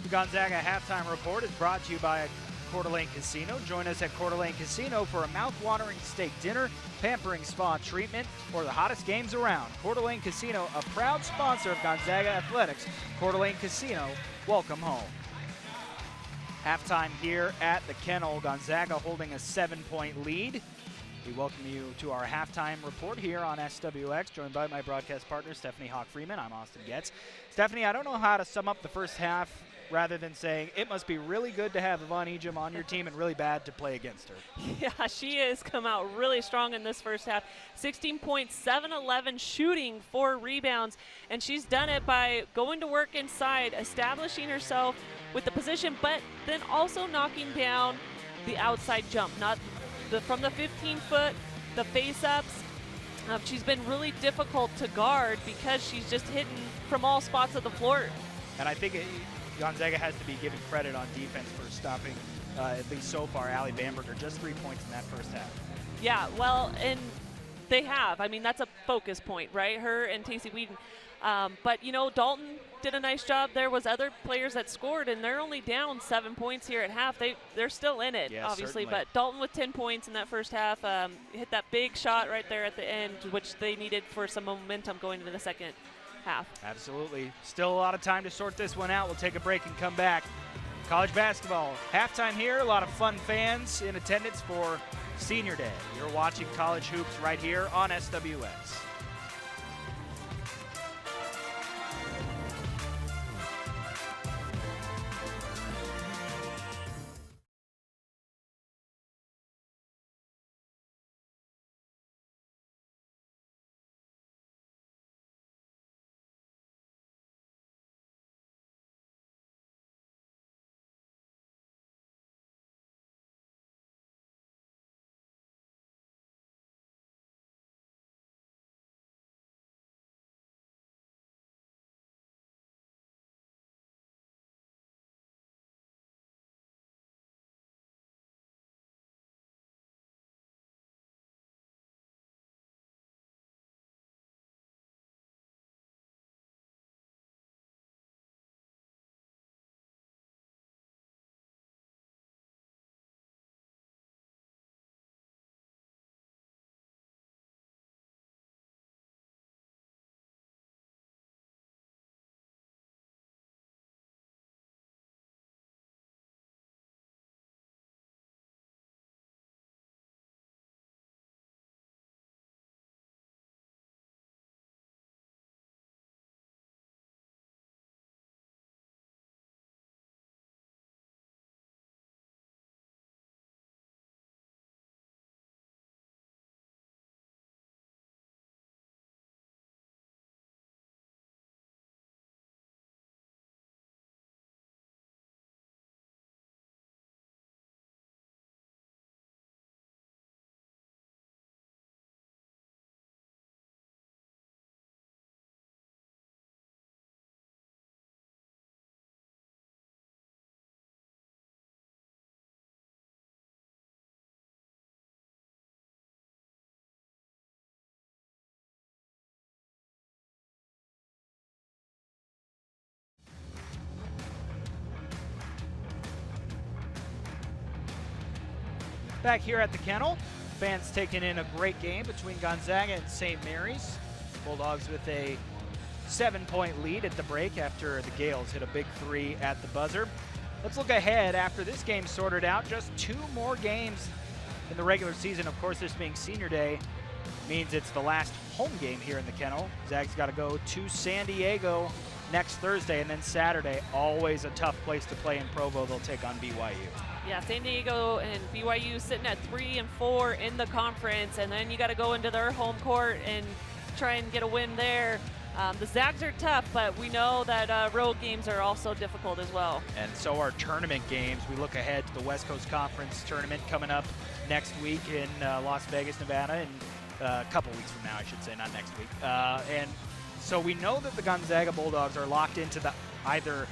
The Gonzaga Halftime Report is brought to you by Coeur d'Alene Casino. Join us at Coeur d'Alene Casino for a mouth-watering steak dinner, pampering spa treatment, or the hottest games around. Coeur d'Alene Casino, a proud sponsor of Gonzaga Athletics. Coeur d'Alene Casino, welcome home. Halftime here at the Kennel. Gonzaga holding a 7-point lead. We welcome you to our halftime report here on SWX, joined by my broadcast partner, Stephanie Hawk-Freeman. I'm Austin Getz. Stephanie, I don't know how to sum up the first half rather than saying it must be really good to have Yvonne Ejim on your team and really bad to play against her. Yeah, she has come out really strong in this first half. 16 points, 7-11 shooting, 4 rebounds, and she's done it by going to work inside, establishing herself with the position, but then also knocking down the outside jump, from the 15-foot, the face-ups. She's been really difficult to guard because she's just hitting from all spots of the floor. And I think Gonzaga has to be given credit on defense for stopping, at least so far, Allie Bamberger, just 3 points in that first half. Yeah, well, and they have. I mean, that's a focus point, right? Her and Tacey Whedon. But, you know, Dalton did a nice job. There was other players that scored, and they're only down 7 points here at half. They're still in it, obviously. Certainly. But Dalton with 10 points in that first half, hit that big shot right there at the end, which they needed for some momentum going into the second half. Absolutely. Still a lot of time to sort this one out. We'll take a break and come back. College basketball. Halftime here. A lot of fun fans in attendance for Senior Day. You're watching College Hoops right here on SWX. Back here at the Kennel, fans taking in a great game between Gonzaga and St. Mary's. Bulldogs with a 7-point lead at the break after the Gales hit a big 3 at the buzzer. Let's look ahead after this game sorted out. Just 2 more games in the regular season. Of course, this being Senior Day means it's the last home game here in the Kennel. Zags got to go to San Diego next Thursday, and then Saturday, always a tough place to play in Provo. They'll take on BYU. Yeah, San Diego and BYU sitting at 3 and 4 in the conference, and then you got to go into their home court and try and get a win there. The Zags are tough, but we know that road games are also difficult as well. And so are tournament games. We look ahead to the West Coast Conference tournament coming up next week in Las Vegas, Nevada, and a couple weeks from now, I should say, not next week. And so we know that the Gonzaga Bulldogs are locked into the either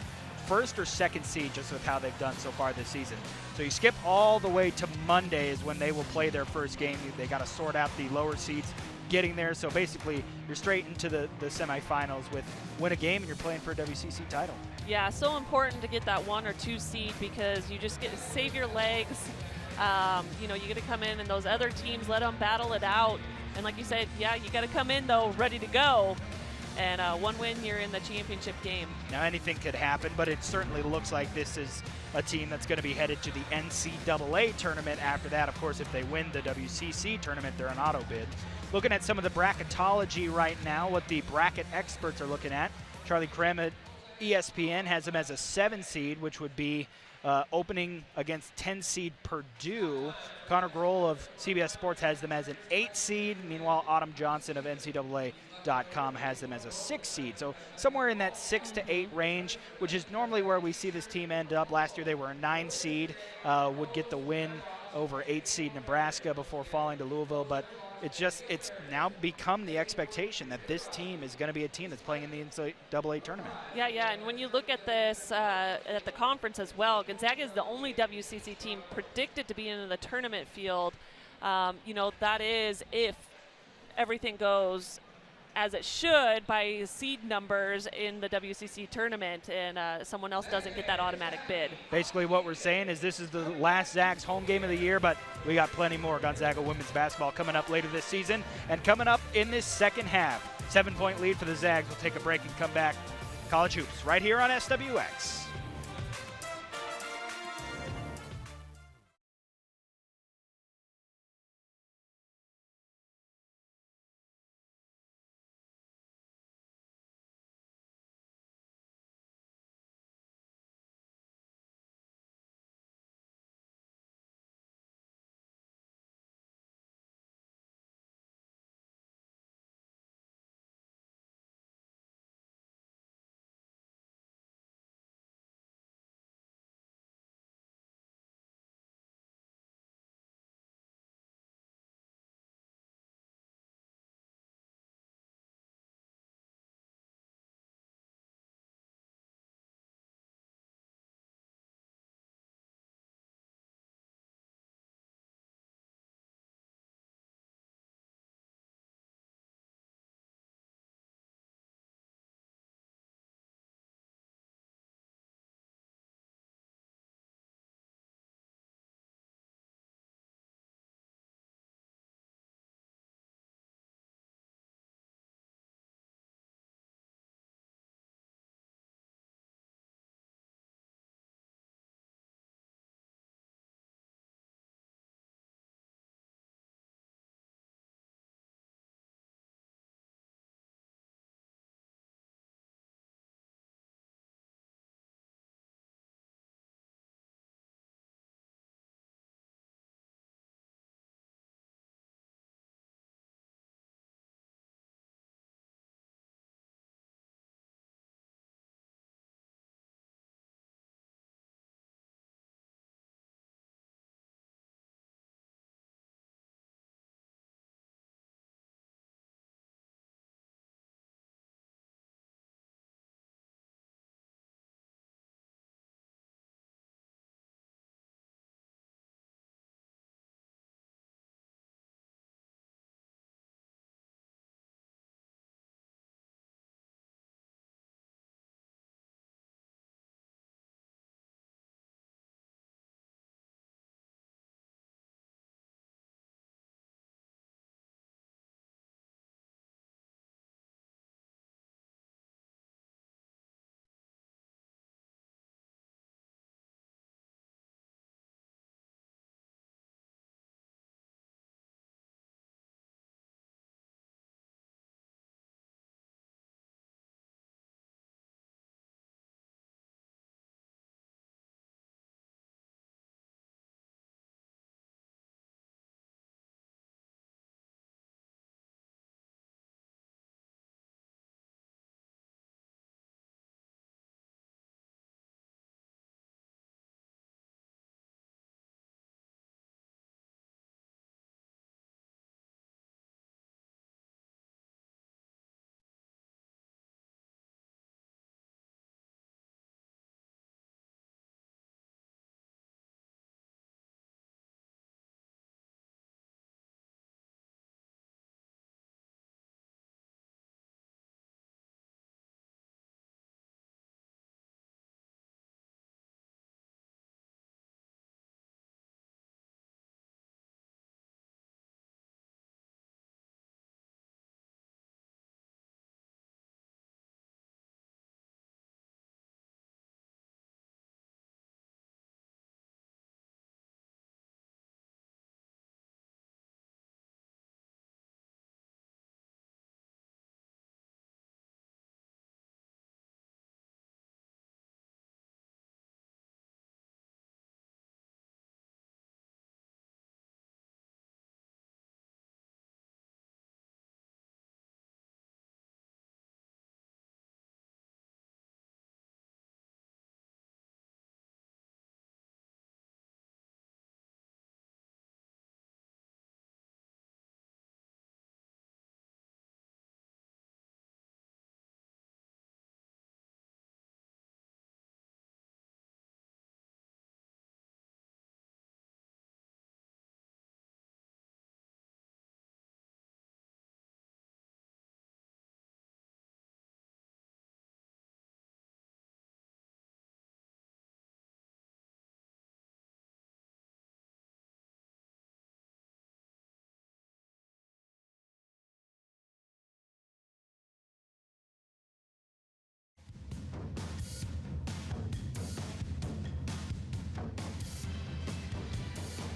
first or second seed just with how they've done so far this season. So you skip all the way to Monday is when they will play their first game. They got to sort out the lower seeds getting there. So basically, you're straight into the semifinals with win a game and you're playing for a WCC title. Yeah, so important to get that 1 or 2 seed because you just get to save your legs. You know, you got to come in and those other teams, let them battle it out. And like you said, yeah, you got to come in though ready to go. And one win, you're in the championship game. Now anything could happen, but it certainly looks like this is a team that's going to be headed to the NCAA tournament after that. Of course, if they win the WCC tournament, they're an auto bid. Looking at some of the bracketology right now, what the bracket experts are looking at. Charlie Krem at ESPN has them as a 7 seed, which would be opening against 10 seed Purdue. Connor Grohl of CBS Sports has them as an 8 seed. Meanwhile, Autumn Johnson of NCAA.com has them as a 6 seed. So somewhere in that 6 to 8 range, which is normally where we see this team end up. Last year they were a 9 seed, would get the win over 8 seed Nebraska before falling to Louisville. But it's now become the expectation that this team is going to be a team that's playing in the NCAA tournament. Yeah, and when you look at this at the conference as well, Gonzaga is the only WCC team predicted to be in the tournament field. You know, that is if everything goes as it should by seed numbers in the WCC tournament and someone else doesn't get that automatic bid. Basically what we're saying is this is the last Zags home game of the year, but we got plenty more Gonzaga women's basketball coming up later this season and coming up in this second half. 7-point lead for the Zags. We'll take a break and come back. College Hoops right here on SWX.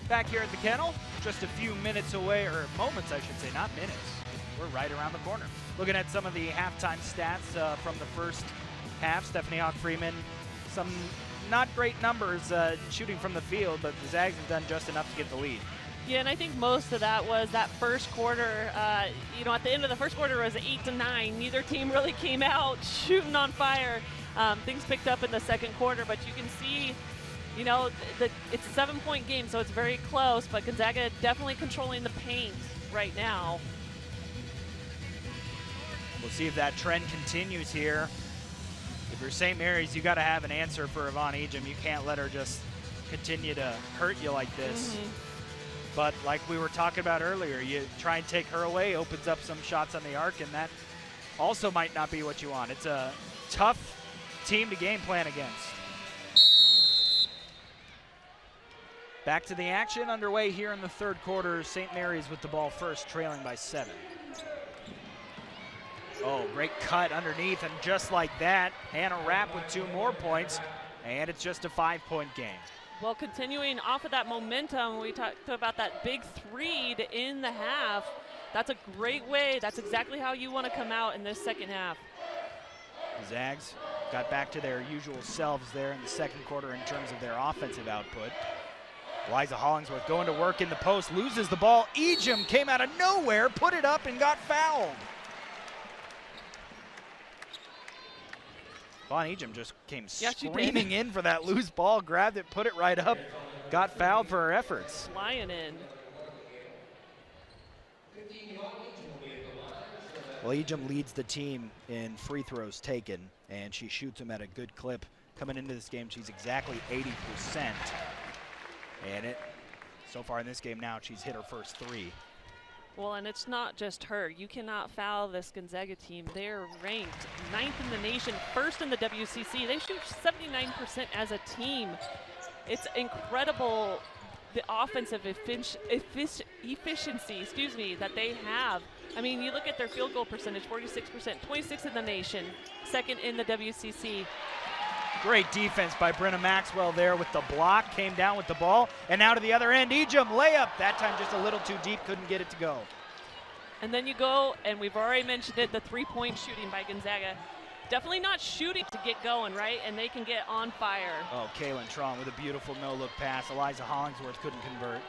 Back here at the Kennel, just a few minutes away, or moments I should say, not minutes. We're right around the corner. Looking at some of the halftime stats from the first half. Stephanie Hawk-Freeman, some not great numbers shooting from the field, but the Zags have done just enough to get the lead. Yeah, and I think most of that was that first quarter. You know, at the end of the first quarter, it was 8-9. Neither team really came out shooting on fire. Things picked up in the second quarter, but you can see, you know, it's a 7-point game, so it's very close, but Gonzaga definitely controlling the paint right now. We'll see if that trend continues here. If you're St. Mary's, you got to have an answer for Yvonne Ejim. You can't let her just continue to hurt you like this. But like we were talking about earlier, you try and take her away, opens up some shots on the arc, and that also might not be what you want. It's a tough team to game plan against. Back to the action underway here in the third quarter. St. Mary's with the ball first, trailing by 7. Oh, great cut underneath, and just like that, Hannah Rapp with 2 more points, and it's just a 5-point game. Well, continuing off of that momentum, we talked about that big 3 to end the half. That's a great way. That's exactly how you want to come out in this second half. The Zags got back to their usual selves there in the second quarter in terms of their offensive output. Eliza Hollingsworth going to work in the post, loses the ball. Ejim came out of nowhere, put it up, and got fouled. Von Ejim just came screaming in for that loose ball, grabbed it, put it right up, got fouled for her efforts. Flying in. Well, Ejim leads the team in free throws taken, and she shoots them at a good clip. Coming into this game, she's exactly 80%. And so far in this game now, she's hit her first 3. Well, and it's not just her. You cannot foul this Gonzaga team. They're ranked 9th in the nation, 1st in the WCC. They shoot 79% as a team. It's incredible, the offensive efficiency, that they have. I mean, you look at their field goal percentage, 46%, 26th in the nation, 2nd in the WCC. Great defense by Brynna Maxwell there with the block, came down with the ball, and now to the other end, Ejim layup. That time just a little too deep, couldn't get it to go. And then you go, and we've already mentioned it, the 3-point shooting by Gonzaga. Definitely not shooting to get going, right? And they can get on fire. Oh, Kaylynne Truong with a beautiful no-look pass. Eliza Hollingsworth couldn't convert.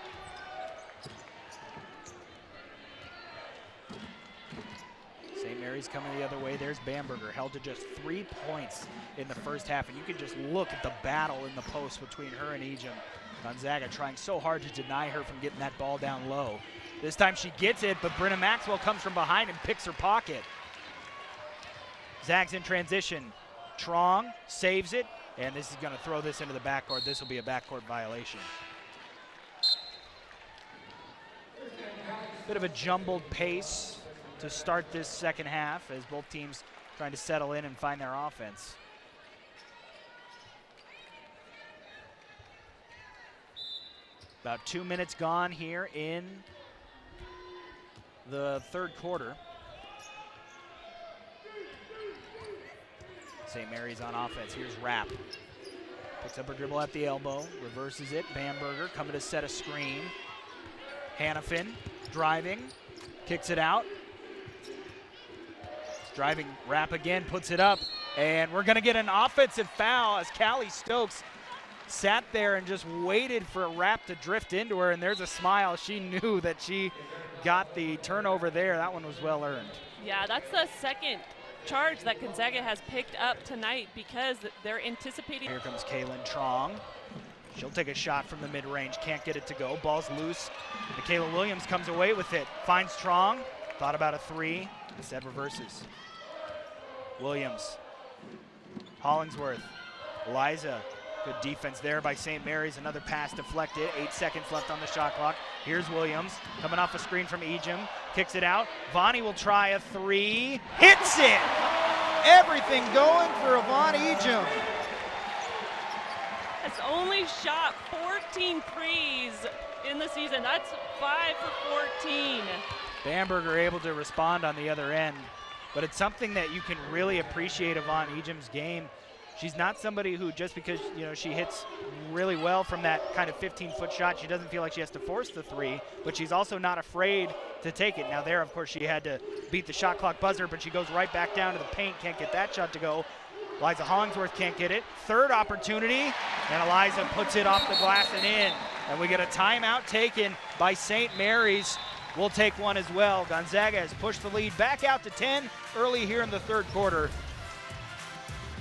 St. Mary's coming the other way. There's Bamberger, held to just 3 points in the first half, and you can just look at the battle in the post between her and Ejim. Gonzaga trying so hard to deny her from getting that ball down low. This time she gets it, but Brynna Maxwell comes from behind and picks her pocket. Zags in transition. Truong saves it, and this is going to throw this into the backcourt. This will be a backcourt violation. Bit of a jumbled pace to start this second half as both teams trying to settle in and find their offense. About 2 minutes gone here in the third quarter. St. Mary's on offense. Here's Rapp. Picks up her dribble at the elbow, reverses it. Bamberger coming to set a screen. Hannafin driving, kicks it out. Driving Rapp again, puts it up, and we're gonna get an offensive foul as Callie Stokes sat there and just waited for Rapp to drift into her, and there's a smile. She knew that she got the turnover there. That one was well earned. Yeah, that's the second charge that Gonzaga has picked up tonight because they're anticipating. Here comes Kaylynne Truong. She'll take a shot from the mid-range, can't get it to go. Ball's loose. Michaela Williams comes away with it, finds Truong, thought about a 3, instead reverses. Williams, Hollingsworth, Eliza, good defense there by St. Mary's. Another pass deflected, 8 seconds left on the shot clock. Here's Williams, coming off a screen from Ejim, kicks it out. Vonnie will try a 3, hits it! Everything going for Yvonne Ejim. Has only shot 14 threes in the season. That's 5 for 14. Bamberger able to respond on the other end. But it's something that you can really appreciate Yvonne Ejim's game. she's not somebody who, just because, you know, she hits really well from that kind of 15-foot shot, she doesn't feel like she has to force the three, but she's also not afraid to take it. Now there, of course, she had to beat the shot clock buzzer, but she goes right back down to the paint, can't get that shot to go. Eliza Hollingsworth can't get it. Third opportunity, and Eliza puts it off the glass and in. And we get a timeout taken by St. Mary's. We'll take one as well. Gonzaga has pushed the lead back out to 10 early here in the third quarter.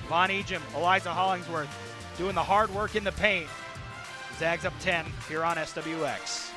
Von Ejim, Eliza Hollingsworth doing the hard work in the paint. Zags up 10 here on SWX.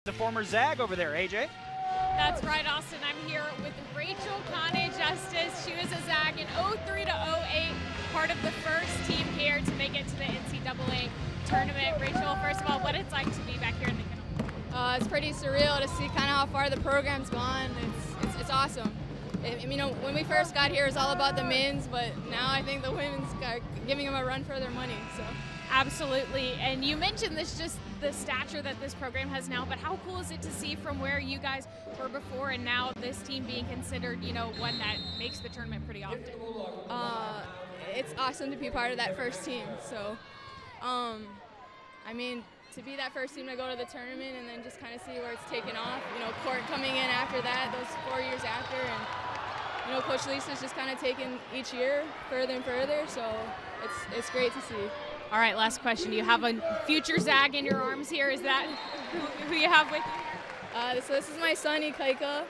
The former Zag over there, AJ. That's right, Austin. I'm here with Rachel Justice. She was a Zag in 03 to 08, part of the first team here to make it to the NCAA tournament. Rachel, first of all, what it's like to be back here in the Kennel? It's pretty surreal to see kind of how far the program's gone. It's awesome. You know, when we first got here, it was all about the men's, but now I think the women's are giving them a run for their money. So. Absolutely, and you mentioned this, just the stature that this program has now, but how cool is it to see from where you guys were before and now this team being considered, you know, one that makes the tournament pretty often? It's awesome to be part of that first team. So, I mean, to be that first team to go to the tournament and then just kind of see where it's taken off. You know, Court coming in after that, those 4 years after, and you know, Coach Lisa's just kind of taken each year further and further. So it's great to see. All right, last question. Do you have a future Zag in your arms here? Is that who you have with you? So this is my son, Ikaika.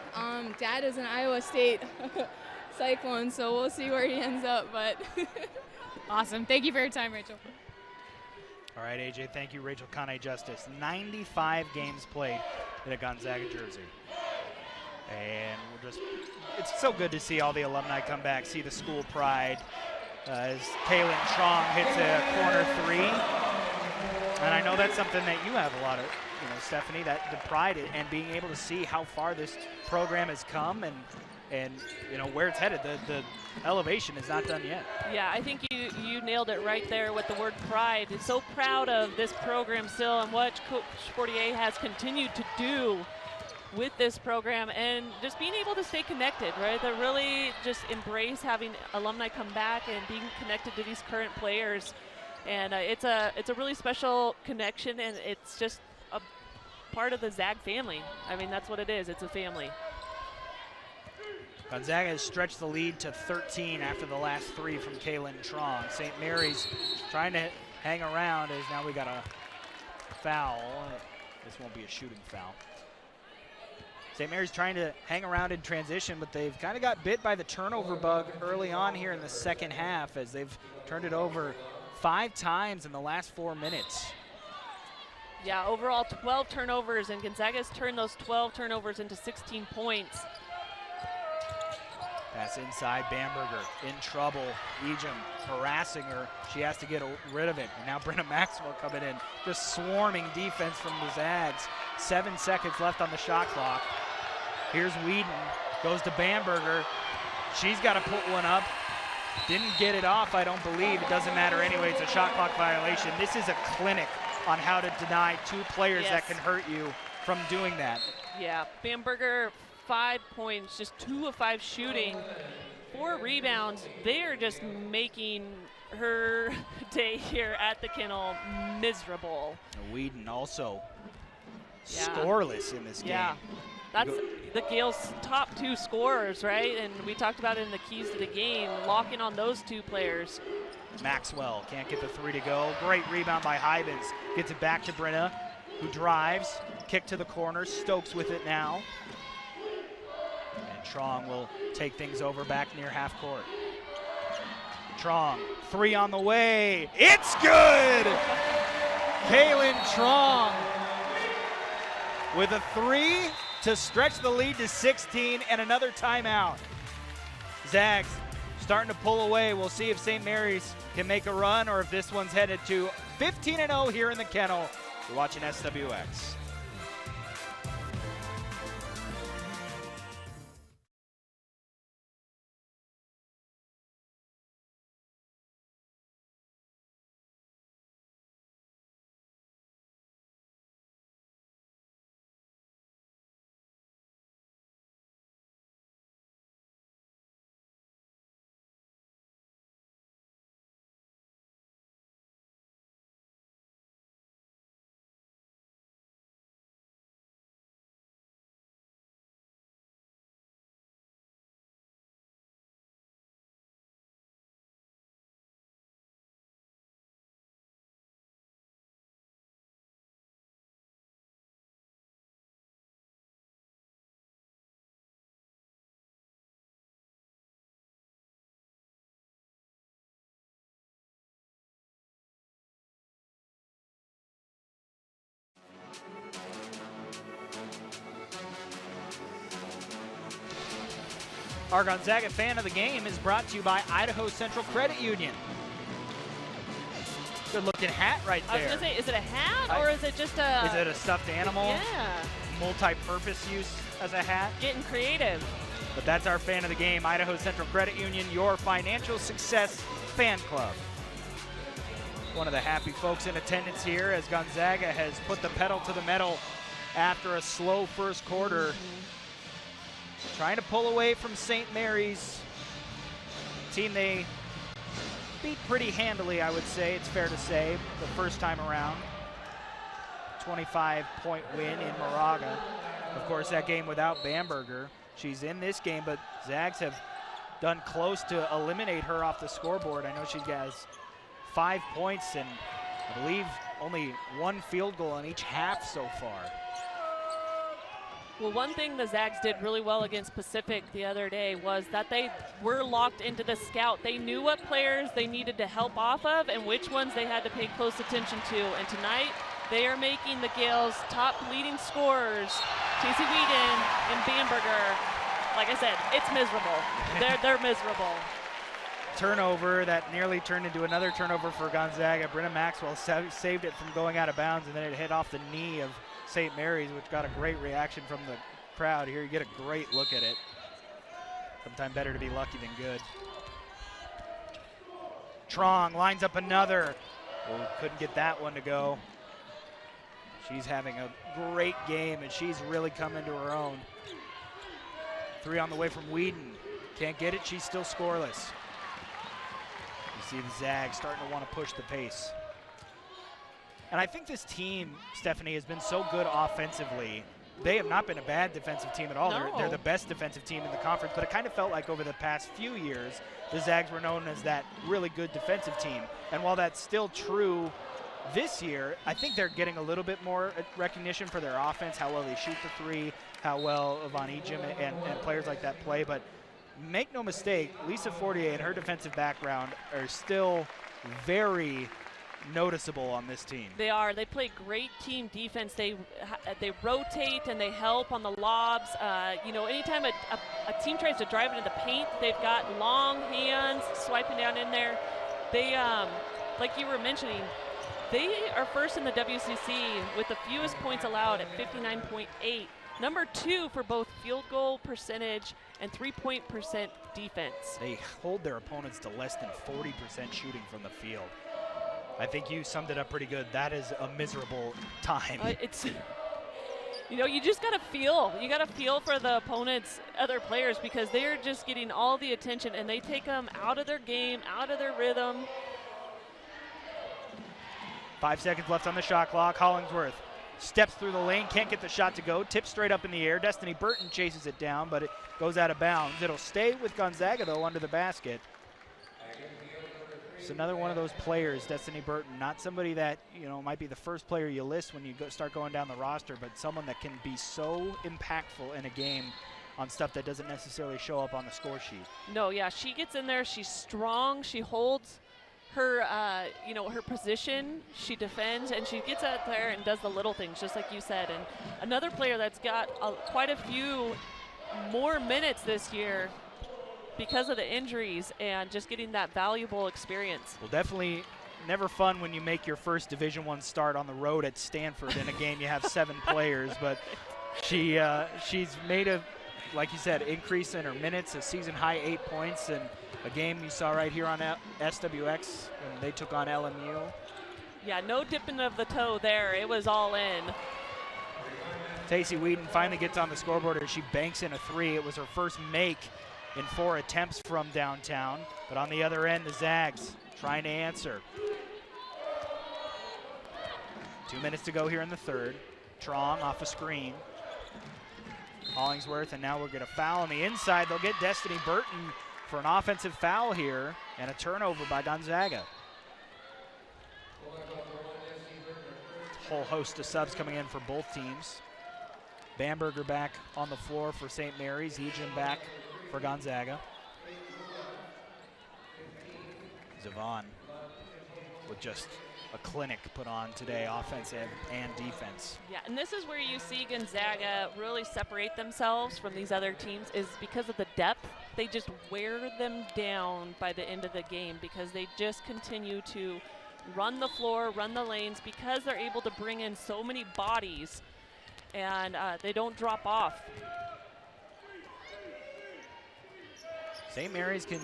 Dad is an Iowa State Cyclone, so we'll see where he ends up. But awesome. Thank you for your time, Rachel. All right, AJ, thank you, Rachel Justice. 95 games played in a Gonzaga jersey. And it's so good to see all the alumni come back, see the school pride. As Kaylynne Truong hits a corner three. And I know that's something that you have a lot of, you know, Stephanie, that the pride and being able to see how far this program has come and you know, where it's headed. The elevation is not done yet. Yeah, I think you nailed it right there with the word pride. It's so proud of this program still and what Coach Fortier has continued to do with this program and just being able to stay connected, right? To really just embrace having alumni come back and being connected to these current players. And it's a really special connection, and it's just a part of the Zag family. I mean, that's what it is. It's a family. Gonzaga has stretched the lead to 13 after the last three from Kaylynne Truong. St. Mary's trying to hang around as now we got a foul. This won't be a shooting foul. St. Mary's trying to hang around in transition, but they've kind of got bit by the turnover bug early on here in the second half as they've turned it over 5 times in the last 4 minutes. Yeah, overall 12 turnovers, and Gonzaga's turned those 12 turnovers into 16 points. Pass inside, Bamberger in trouble. Ejim harassing her. She has to get rid of it. And now Brynna Maxwell coming in, just swarming defense from the Zags. 7 seconds left on the shot clock. Here's Whedon, goes to Bamberger. She's got to put one up. Didn't get it off, I don't believe. It doesn't matter anyway, it's a shot clock violation. This is a clinic on how to deny 2 players that can hurt you from doing that. Yeah, Bamberger, 5 points, just 2 of 5 shooting, 4 rebounds. They are just making her day here at the Kennel miserable. Whedon also scoreless in this game. That's the Gales' top 2 scorers, right? And we talked about it in the keys to the game, locking on those 2 players. Maxwell can't get the 3 to go. Great rebound by Hybens. Gets it back to Brynna, who drives. Kick to the corner. Stokes with it now. And Truong will take things over back near half court. Truong, 3 on the way. It's good! Kaylynne Truong with a 3 to stretch the lead to 16 and another timeout. Zags starting to pull away. We'll see if St. Mary's can make a run or if this one's headed to 15-0 here in the Kennel. You're watching SWX. Our Gonzaga fan of the game is brought to you by Idaho Central Credit Union. Good looking hat right there. I was gonna say, is it a hat or is it just a... Is it a stuffed animal? Yeah. Multi-purpose use as a hat? Getting creative. But that's our fan of the game, Idaho Central Credit Union, your financial success fan club. One of the happy folks in attendance here as Gonzaga has put the pedal to the metal after a slow first quarter. Trying to pull away from St. Mary's. Team they beat pretty handily, I would say, it's fair to say, the first time around. 25-point win in Moraga. Of course, that game without Bamberger. She's in this game, but Zags have done close to eliminate her off the scoreboard. I know she has 5 points and I believe only 1 field goal in each half so far. Well, one thing the Zags did really well against Pacific the other day was that they were locked into the scout. They knew what players they needed to help off of and which ones they had to pay close attention to. And tonight, they are making the Gales' top leading scorers, Casey Whedon and Bamberger. Like I said, it's miserable. They're miserable. Turnover that nearly turned into another turnover for Gonzaga. Brynna Maxwell saved it from going out of bounds, and then it hit off the knee of St. Mary's, which got a great reaction from the crowd. Here you get a great look at it. Sometimes better to be lucky than good. Truong lines up another. Oh, couldn't get that one to go. She's having a great game, and she's really come into her own. 3 on the way from Whedon. Can't get it, she's still scoreless. You see the Zags starting to want to push the pace. And I think this team, Stephanie, has been so good offensively. They have not been a bad defensive team at all. No. They're the best defensive team in the conference, but it kind of felt like over the past few years, the Zags were known as that really good defensive team. And while that's still true this year, I think they're getting a little bit more recognition for their offense, how well they shoot the 3, how well Von Ejim and players like that play. But make no mistake, Lisa Fortier and her defensive background are still very noticeable on this team. They are. They play great team defense. They rotate and they help on the lobs. You know, anytime a team tries to drive into the paint, they've got long hands swiping down in there. They, like you were mentioning, they are first in the WCC with the fewest points allowed at 59.8. Number 2 for both field goal percentage and 3-point percent defense. They hold their opponents to less than 40% shooting from the field. I think you summed it up pretty good. That is a miserable time. It's, you know, you just got to feel. You got to feel for the opponent's other players because they're just getting all the attention and they take them out of their game, out of their rhythm. 5 seconds left on the shot clock. Hollingsworth steps through the lane, can't get the shot to go, tips straight up in the air. Destiny Burton chases it down, but it goes out of bounds. It'll stay with Gonzaga, though, under the basket. It's another one of those players, Destiny Burton, not somebody that, you know, might be the first player you list when you start going down the roster, but someone that can be so impactful in a game on stuff that doesn't necessarily show up on the score sheet. No, yeah, she gets in there, she's strong, she holds her, her position, she defends, and she gets out there and does the little things, just like you said. And another player that's got quite a few more minutes this year because of the injuries and just getting that valuable experience. Well, definitely never fun when you make your first Division I start on the road at Stanford in a game you have 7 players, but she's made a, like you said, increase in her minutes, a season high 8 points, and a game you saw right here on SWX when they took on LMU. Yeah, no dipping of the toe there. It was all in. Tacey Whedon finally gets on the scoreboard and she banks in a 3. It was her first make in 4 attempts from downtown. But on the other end, the Zags trying to answer. 2 minutes to go here in the third. Truong off a screen. Hollingsworth, and now we'll get a foul on the inside. They'll get Destiny Burton for an offensive foul here and a turnover by Gonzaga. Whole host of subs coming in for both teams. Bamberger back on the floor for St. Mary's. Ejim back for Gonzaga. Zavon with just a clinic put on today, offensive and defense. Yeah, and this is where you see Gonzaga really separate themselves from these other teams, is because of the depth. They just wear them down by the end of the game because they just continue to run the floor, run the lanes, because they're able to bring in so many bodies and they don't drop off. St. Mary's can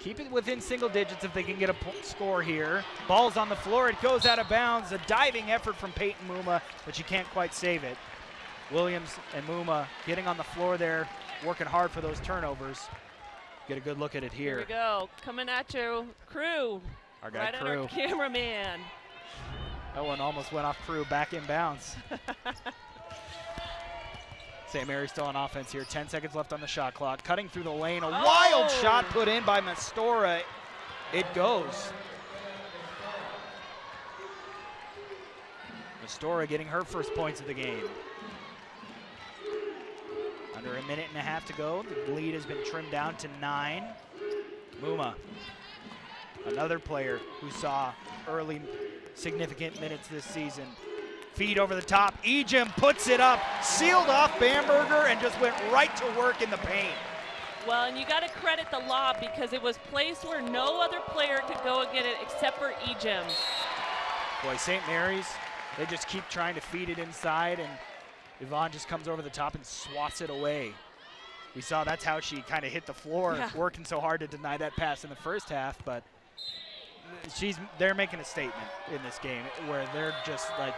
keep it within single digits if they can get a score here. Ball's on the floor, it goes out of bounds. A diving effort from Peyton Muma, but she can't quite save it. Williams and Muma getting on the floor there, working hard for those turnovers. Get a good look at it here. Here we go, coming at you, Crew. Our guy right Crew. at our cameraman. That one almost went off Crew, back in bounds. St. Mary's still on offense here. 10 seconds left on the shot clock. Cutting through the lane. A wild shot put in by Mastora. It goes. Mastora getting her first points of the game. Under a minute and a half to go. The lead has been trimmed down to 9. Muma, another player who saw early significant minutes this season. Feed over the top. Ejim puts it up, sealed off Bamberger, and just went right to work in the paint. Well, and you got to credit the lob because it was placed where no other player could go and get it except for Ejim. Boy, St. Mary's, they just keep trying to feed it inside, and Yvonne just comes over the top and swats it away. We saw that's how she kind of hit the floor, working so hard to deny that pass in the first half, but they're making a statement in this game where they're just like,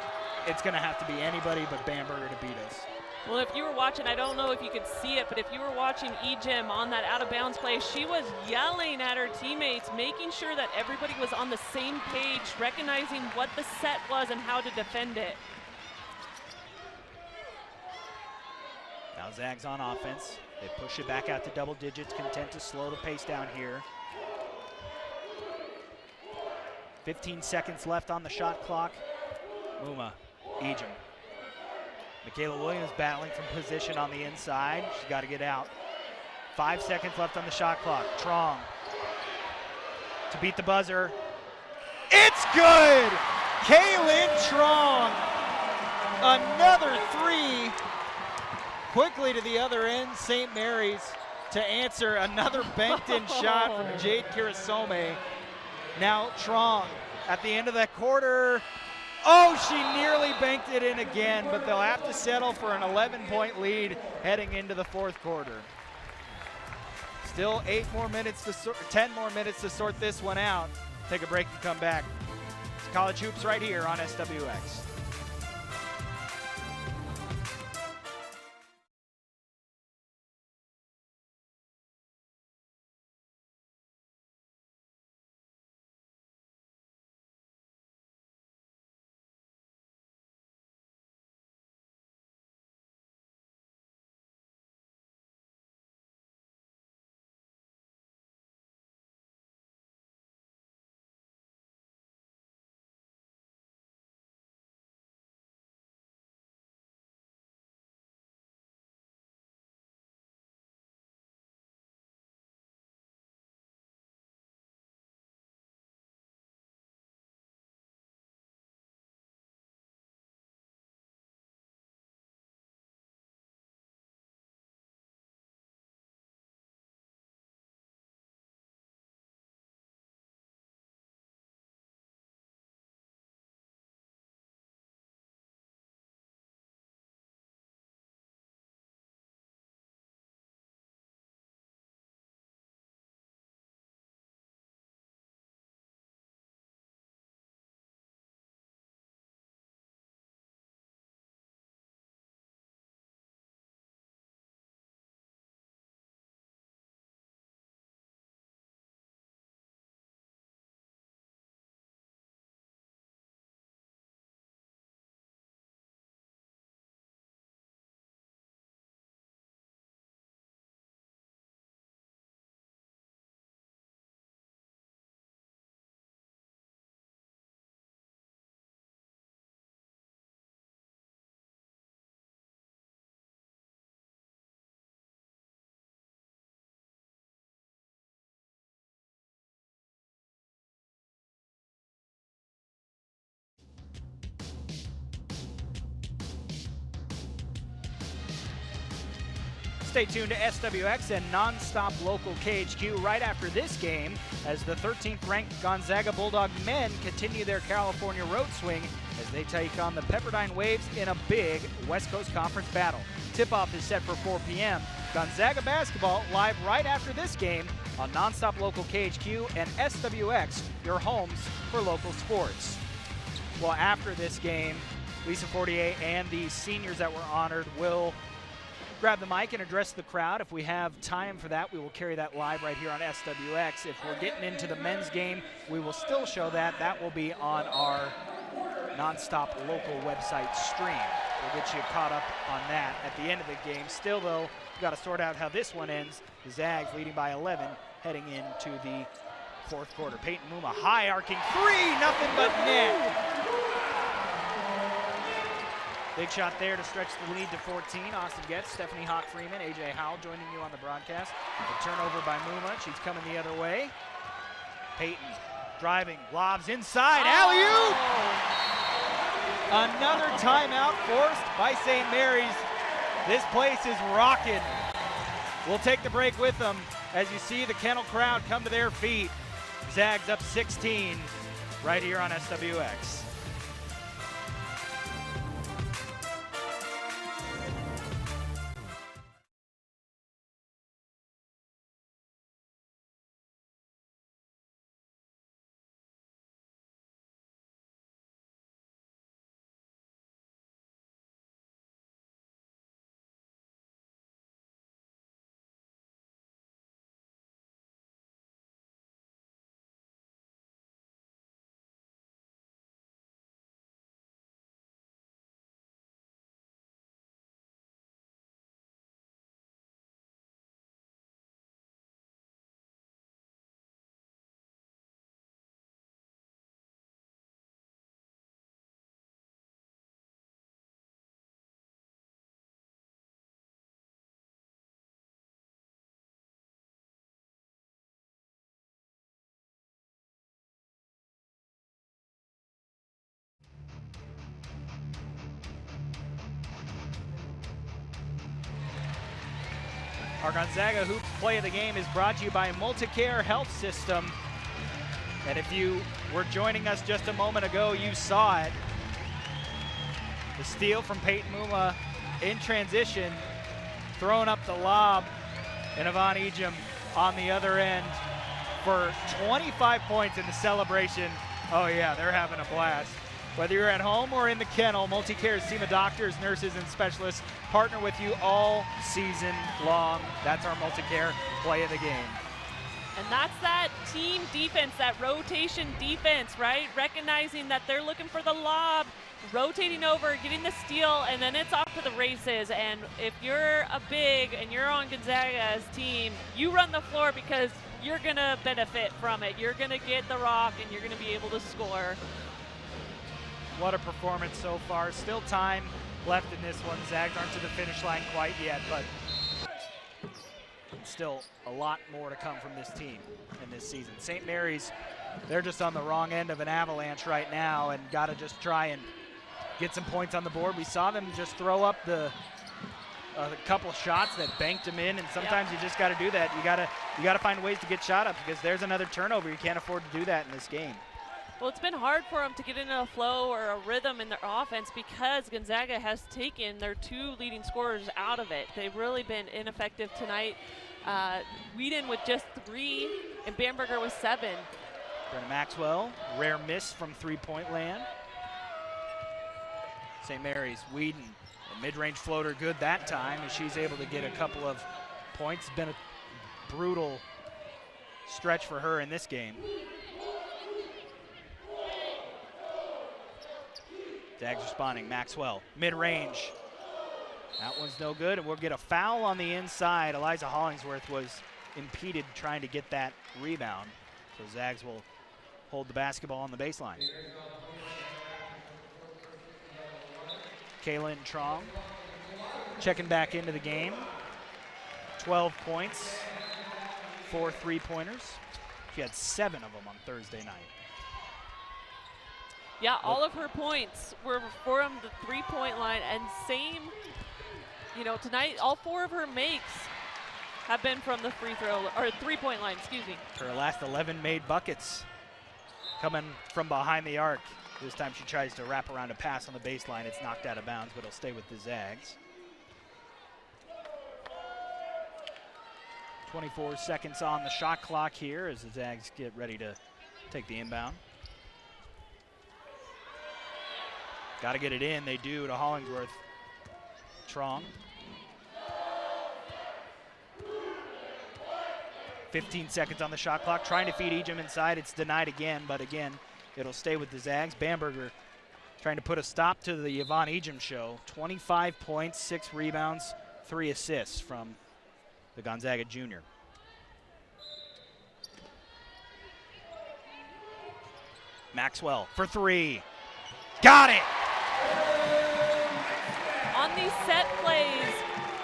it's going to have to be anybody but Bamberger to beat us. Well, if you were watching, I don't know if you could see it, but if you were watching Ejim on that out-of-bounds play, she was yelling at her teammates, making sure that everybody was on the same page, recognizing what the set was and how to defend it. Now Zags on offense. They push it back out to double digits, content to slow the pace down here. 15 seconds left on the shot clock. Muma, Ejim. Michaela Williams battling from position on the inside. She's got to get out. 5 seconds left on the shot clock. Truong to beat the buzzer. It's good! Kaylynne Truong. Another 3. Quickly to the other end, St. Mary's to answer another banked-in shot from Jade Kirasome. Now Truong at the end of that quarter. Oh, she nearly banked it in again, but they'll have to settle for an 11-point lead heading into the fourth quarter. Still 10 more minutes to sort this one out. Take a break and come back. It's College Hoops right here on SWX. Stay tuned to SWX and nonstop local KHQ right after this game as the 13th ranked Gonzaga Bulldog men continue their California road swing as they take on the Pepperdine Waves in a big West Coast Conference battle. Tip-off is set for 4 p.m. Gonzaga basketball live right after this game on nonstop local KHQ and SWX, your homes for local sports. Well, after this game, Lisa Fortier and the seniors that were honored will grab the mic and address the crowd. If we have time for that, we will carry that live right here on SWX. If we're getting into the men's game, we will still show that. That will be on our nonstop local website stream. We'll get you caught up on that at the end of the game. Still, though, we've got to sort out how this one ends. The Zags leading by 11 heading into the fourth quarter. Peyton Muma, high arcing three, nothing but net. Big shot there to stretch the lead to 14. Austin Getz, Stephanie Hawk-Freeman, A.J. Howell joining you on the broadcast. A turnover by Muma. She's coming the other way. Peyton driving, lobs inside, alley-oop! Another timeout forced by St. Mary's. This place is rocking. We'll take the break with them as you see the Kennel crowd come to their feet. Zags up 16 right here on SWX. Our Gonzaga Hoop play of the game is brought to you by Multicare Health System. And if you were joining us just a moment ago, you saw it. The steal from Peyton Muma in transition, throwing up the lob, and Yvonne Ejim on the other end for 25 points in the celebration. Oh yeah, they're having a blast. Whether you're at home or in the kennel, Multicare's team of doctors, nurses, and specialists partner with you all season long. That's our Multicare play of the game. And that's that team defense, that rotation defense, right? Recognizing that they're looking for the lob, rotating over, getting the steal, and then it's off to the races. And if you're a big and you're on Gonzaga's team, you run the floor because you're going to benefit from it. You're going to get the rock, and you're going to be able to score. What a performance so far. Still time left in this one. Zags aren't to the finish line quite yet, but still a lot more to come from this team in this season. St. Mary's, they're just on the wrong end of an avalanche right now and got to just try and get some points on the board. We saw them just throw up a couple shots that banked them in, and sometimes you just got to do that. You got to find ways to get shot up because there's another turnover. You can't afford to do that in this game. Well, it's been hard for them to get into a flow or a rhythm in their offense because Gonzaga has taken their two leading scorers out of it. They've really been ineffective tonight. Whedon with just 3 and Bamberger with 7. Brynna Maxwell, rare miss from three-point land. St. Mary's, Whedon, a mid-range floater good that time as she's able to get a couple of points. Been a brutal stretch for her in this game. Zags responding, Maxwell, mid-range. That one's no good, and we'll get a foul on the inside. Eliza Hollingsworth was impeded trying to get that rebound. So Zags will hold the basketball on the baseline. Kaylynne Truong checking back into the game. 12 points, 4 three-pointers. She had 7 of them on Thursday night. Yeah, all of her points were from the three-point line, and same you know, tonight all 4 of her makes have been from the free throw, or 3-point line, excuse me. Her last 11 made buckets coming from behind the arc. This time she tries to wrap around a pass on the baseline. It's knocked out of bounds, but it'll stay with the Zags. 24 seconds on the shot clock here as the Zags get ready to take the inbound. Got to get it in. They do to Hollingsworth. Truong. 15 seconds on the shot clock. Trying to feed Ejim inside. It's denied again, but again, it'll stay with the Zags. Bamberger trying to put a stop to the Yvonne Ejim show. 25 points, 6 rebounds, 3 assists from the Gonzaga junior. Maxwell for 3. Got it! On these set plays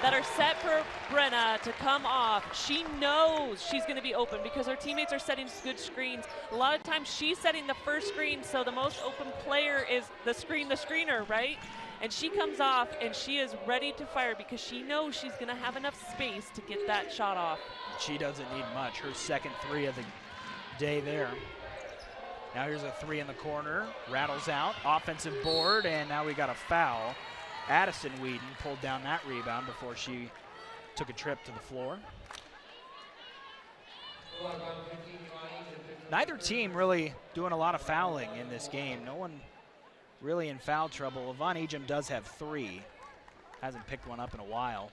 that are set for Brynna to come off, she knows she's going to be open because her teammates are setting good screens. A lot of times she's setting the first screen, so the most open player is the screener, right? And she comes off and she is ready to fire because she knows she's going to have enough space to get that shot off. She doesn't need much. Her second 3 of the day there. Now here's a 3 in the corner, rattles out, offensive board, and now we got a foul. Addison Whedon pulled down that rebound before she took a trip to the floor. Neither team really doing a lot of fouling in this game. No one really in foul trouble. Yvonne Ejim does have 3. Hasn't picked one up in a while.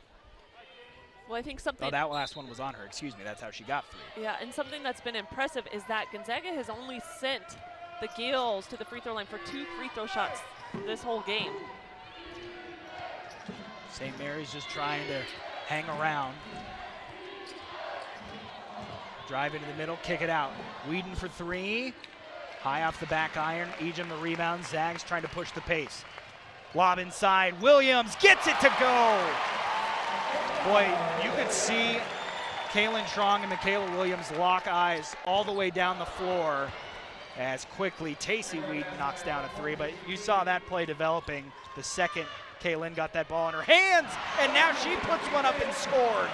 Well, I think something. Oh, that last one was on her. Excuse me. That's how she got 3. Yeah, and something that's been impressive is that Gonzaga has only sent the Gales to the free throw line for 2 free throw shots this whole game. St. Mary's just trying to hang around. Drive into the middle, kick it out. Whedon for 3. High off the back iron. Ejim the rebound. Zags trying to push the pace. Lob inside. Williams gets it to go. Boy, you could see Kaylynne Truong and Michaela Williams lock eyes all the way down the floor as quickly Tacey Whedon knocks down a 3. But you saw that play developing the second Kaylynne got that ball in her hands, and now she puts one up and scores.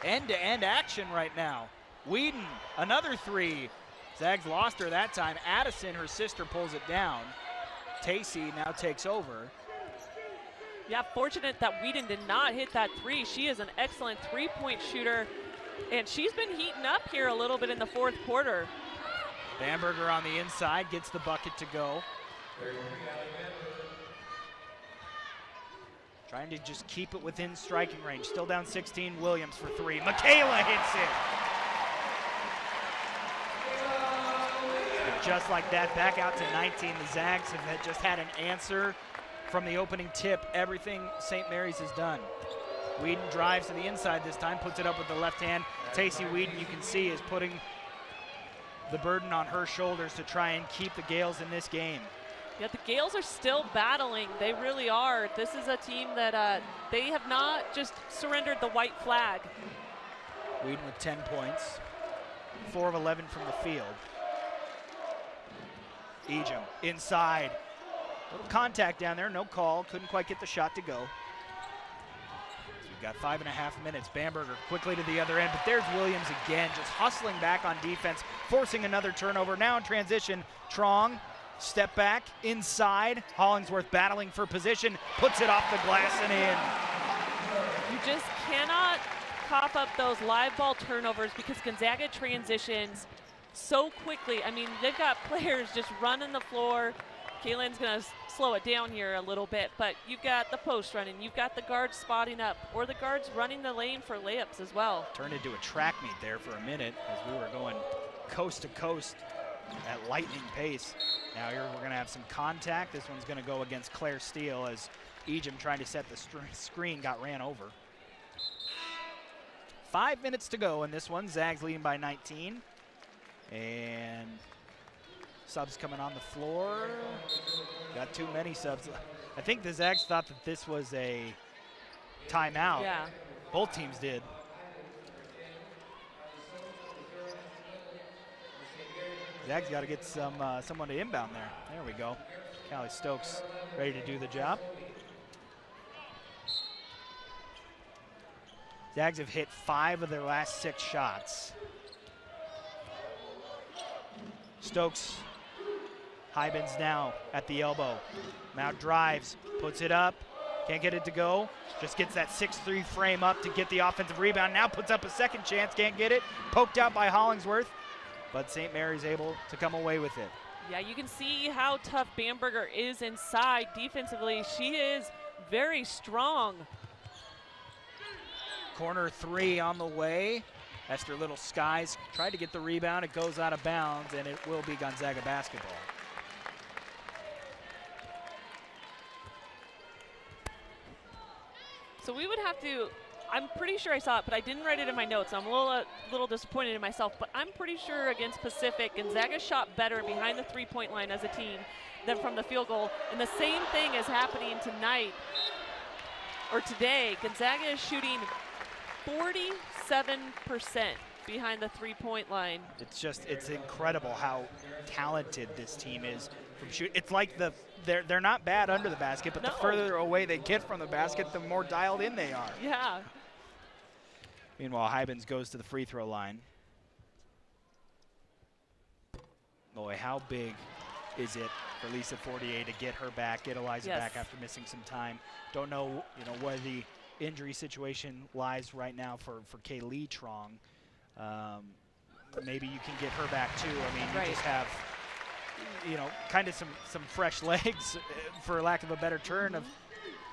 End-to-end action right now. Whedon, another 3. Zags lost her that time. Addison, her sister, pulls it down. Tacey now takes over. Yeah, fortunate that Whedon did not hit that 3. She is an excellent 3-point shooter, and she's been heating up here a little bit in the 4th quarter. Bamberger on the inside gets the bucket to go. Trying to just keep it within striking range. Still down 16, Williams for 3. Michaela hits it. And just like that, back out to 19. The Zags have just had an answer from the opening tip. Everything St. Mary's has done. Whedon drives to the inside this time, puts it up with the left hand. Tacey Whedon, you can see, is putting the burden on her shoulders to try and keep the Gales in this game. Yeah, the Gales are still battling. They really are. This is a team that they have not just surrendered the white flag. Whedon with 10 points, 4 of 11 from the field. Ejim inside. Little contact down there, no call. Couldn't quite get the shot to go. So we've got 5.5 minutes. Bamberger quickly to the other end, but there's Williams again, just hustling back on defense, forcing another turnover. Now in transition, Truong. Step back, inside. Hollingsworth battling for position, puts it off the glass and in. You just cannot cough up those live ball turnovers because Gonzaga transitions so quickly. I mean, they've got players just running the floor. Kaylynne's going to slow it down here a little bit, but you've got the post running. You've got the guards spotting up, or the guards running the lane for layups as well. Turned into a track meet there for a minute as we were going coast to coast at lightning pace. Now here we're going to have some contact. This one's going to go against Claire Steele as Ejim trying to set the screen got ran over. 5 minutes to go in this one. Zags leading by 19. And subs coming on the floor. Got too many subs. I think the Zags thought that this was a timeout. Yeah. Both teams did. Zags got to get someone to inbound there. There we go. Callie Stokes ready to do the job. Zags have hit 5 of their last 6 shots. Stokes, Hybens now at the elbow. Now drives, puts it up, can't get it to go. Just gets that 6-3 frame up to get the offensive rebound. Now puts up a second chance, can't get it. Poked out by Hollingsworth, but St. Mary's able to come away with it. Yeah, you can see how tough Bamberger is inside. Defensively, she is very strong. Corner 3 on the way. Esther Little Skies tried to get the rebound. It goes out of bounds, and it will be Gonzaga basketball. So we would have to, I'm pretty sure I saw it, but I didn't write it in my notes. I'm a little disappointed in myself, but I'm pretty sure against Pacific, Gonzaga shot better behind the three-point line as a team than from the field goal. And the same thing is happening tonight, or today. Gonzaga is shooting 47% behind the three-point line. It's incredible how talented this team is from shooting. It's like they're not bad under the basket, but the further away they get from the basket, the more dialed in they are. Yeah. Meanwhile, Hybens goes to the free throw line. Boy, how big is it for Lisa Fortier to get her back, get Eliza back after missing some time. Don't know, where the injury situation lies right now for Kaylynne Truong. Maybe you can get her back too. I mean, you just have, kind of some fresh legs, for lack of a better term, of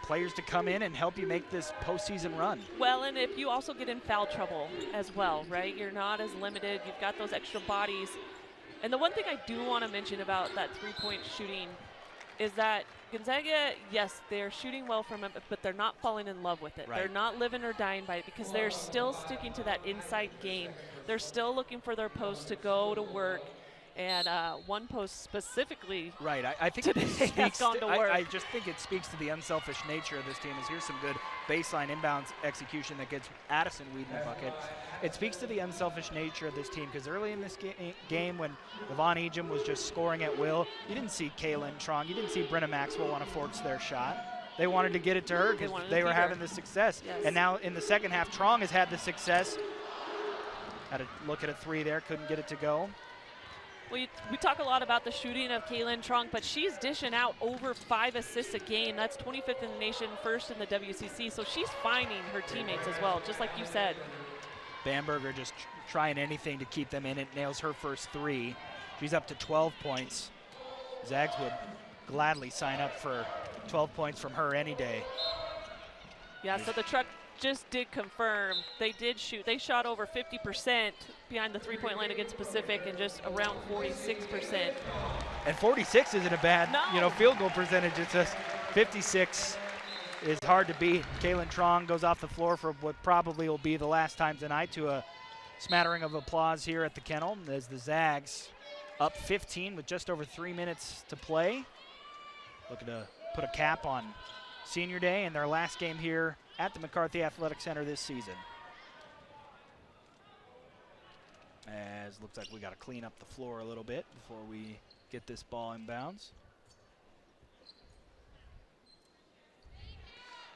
players to come in and help you make this postseason run. Well, and if you also get in foul trouble as well, right? You're not as limited. You've got those extra bodies. And the one thing I do want to mention about that three-point shooting is that Gonzaga, yes, they're shooting well from it, but they're not falling in love with it. Right. They're not living or dying by it because they're still sticking to that inside game. They're still looking for their post to go to work. And one post specifically, right? I think today it has gone to work. I just think it speaks to the unselfish nature of this team. Here's some good baseline inbounds execution that gets Addison Weed in the bucket. It speaks to the unselfish nature of this team because early in this game, when Yvonne Ejim was just scoring at will, you didn't see Kaylynne Truong, you didn't see Brynna Maxwell want to force their shot. They wanted to get it to her because they were having the success. Yes. And now in the second half, Truong has had the success. Had a look at a 3 there, couldn't get it to go. We talk a lot about the shooting of Kaylynne Truong, but she's dishing out over 5 assists a game. That's 25th in the nation, first in the WCC. So she's finding her teammates as well, just like you said. Bamberger just trying anything to keep them in it. Nails her first 3. She's up to 12 points. Zags would gladly sign up for 12 points from her any day. Yeah, so the truck just did confirm they did shoot. They shot over 50% behind the three-point line against Pacific and just around 46%. And 46 isn't a bad, field goal percentage. It's just 56 is hard to beat. Kaylynne Truong goes off the floor for what probably will be the last time tonight, to a smattering of applause here at the Kennel as the Zags up 15 with just over 3 minutes to play. Looking to put a cap on Senior Day and their last game here at the McCarthy Athletic Center this season. As looks like we got to clean up the floor a little bit before we get this ball in bounds.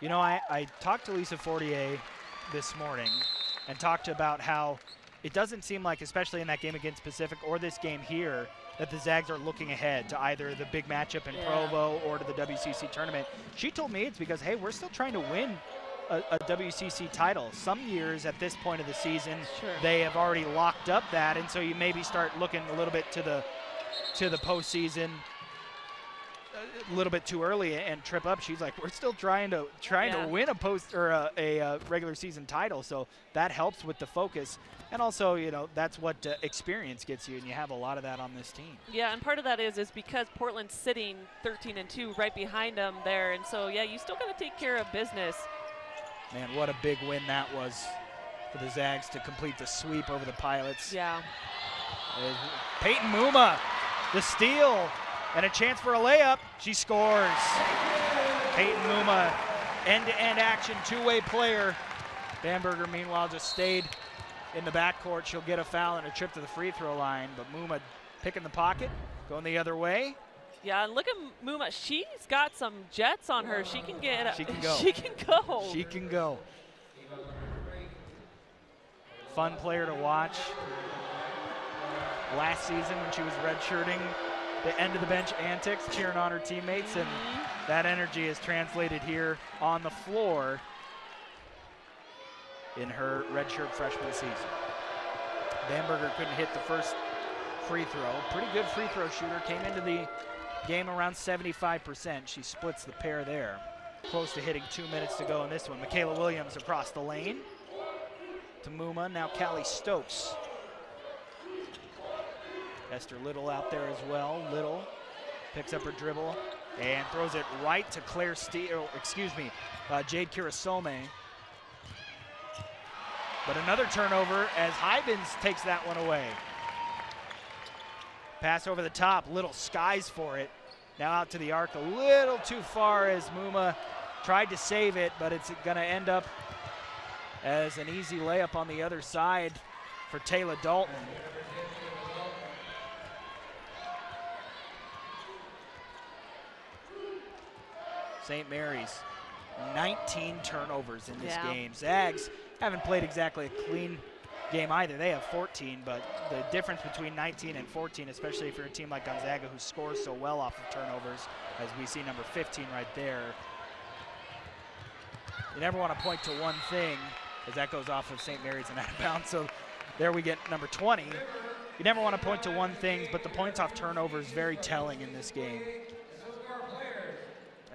I talked to Lisa Fortier this morning and talked about how it doesn't seem like, especially in that game against Pacific or this game here, that the Zags are looking ahead to either the big matchup in Provo or to the WCC tournament. She told me it's because, hey, we're still trying to win a WCC title. Some years at this point of the season, they have already locked up that, and so you maybe start looking a little bit to the postseason a little bit too early and trip up. She's like, we're still trying to win a regular season title, so that helps with the focus. And also, that's what experience gets you, and you have a lot of that on this team. Yeah, and part of that is because Portland's sitting 13-2 right behind them there, and so you still got to take care of business. Man, what a big win that was for the Zags to complete the sweep over the Pilots. Yeah. Peyton Muma, the steal, and a chance for a layup. She scores. Peyton Muma, end-to-end action, two-way player. Bamberger, meanwhile, just stayed in the backcourt. She'll get a foul and a trip to the free throw line, but Muma picking the pocket, going the other way. Yeah, and look at Muma. She's got some jets on her. She can get. She can go. She can go. She can go. Fun player to watch. Last season when she was redshirting, the end of the bench antics, cheering on her teammates, and that energy is translated here on the floor in her redshirt freshman season. Bamberger couldn't hit the first free throw. Pretty good free throw shooter. Came into the game around 75%. She splits the pair there. Close to hitting 2 minutes to go in this one. Michaela Williams across the lane to Muma. Now Callie Stokes. Esther Little out there as well. Little picks up her dribble and throws it right to Jade Kirasome. But another turnover as Hybens takes that one away. Pass over the top, Little skies for it. Now out to the arc, a little too far as Muma tried to save it, but it's gonna end up as an easy layup on the other side for Taylor Dalton. St. Mary's, 19 turnovers in this game. Zags haven't played exactly a clean game either. They have 14, but the difference between 19 and 14, especially for a team like Gonzaga who scores so well off of turnovers, as we see number 15 right there. You never want to point to one thing, as that goes off of St. Mary's and out of bounds. So there we get number 20. You never want to point to one thing, but the points off turnovers very telling in this game,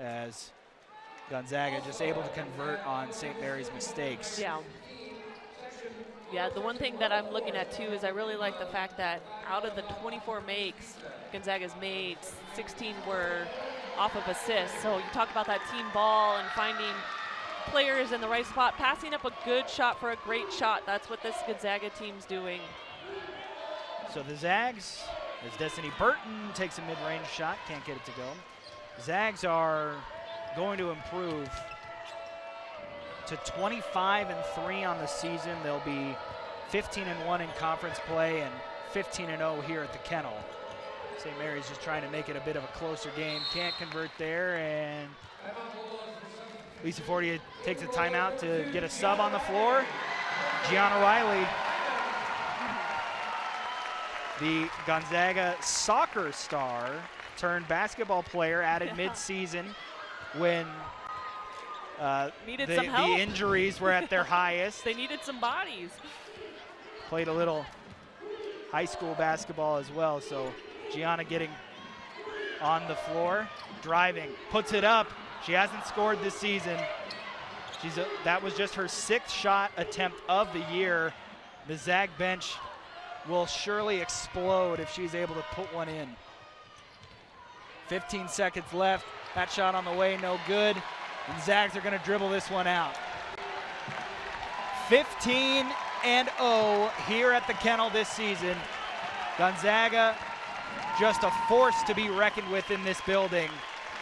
as Gonzaga just able to convert on St. Mary's mistakes. Yeah, the one thing that I'm looking at too is I really like the fact that out of the 24 makes Gonzaga's made, 16 were off of assists. So you talk about that team ball and finding players in the right spot, passing up a good shot for a great shot. That's what this Gonzaga team's doing. So the Zags, as Destiny Burton takes a mid-range shot, can't get it to go. Zags are going to improve to 25-3 on the season. They'll be 15-1 in conference play and 15-0 here at the Kennel. St. Mary's just trying to make it a bit of a closer game. Can't convert there, and Lisa Fortier takes a timeout to get a sub on the floor. Gianna Riley, the Gonzaga soccer star turned basketball player, added mid-season when needed some help. The injuries were at their highest. They needed some bodies. Played a little high school basketball as well. So Gianna getting on the floor, driving, puts it up. She hasn't scored this season. That was just her 6th shot attempt of the year. The Zag bench will surely explode if she's able to put one in. 15 seconds left. That shot on the way, no good. And Zags are going to dribble this one out. 15-0 here at the Kennel this season. Gonzaga, just a force to be reckoned with in this building.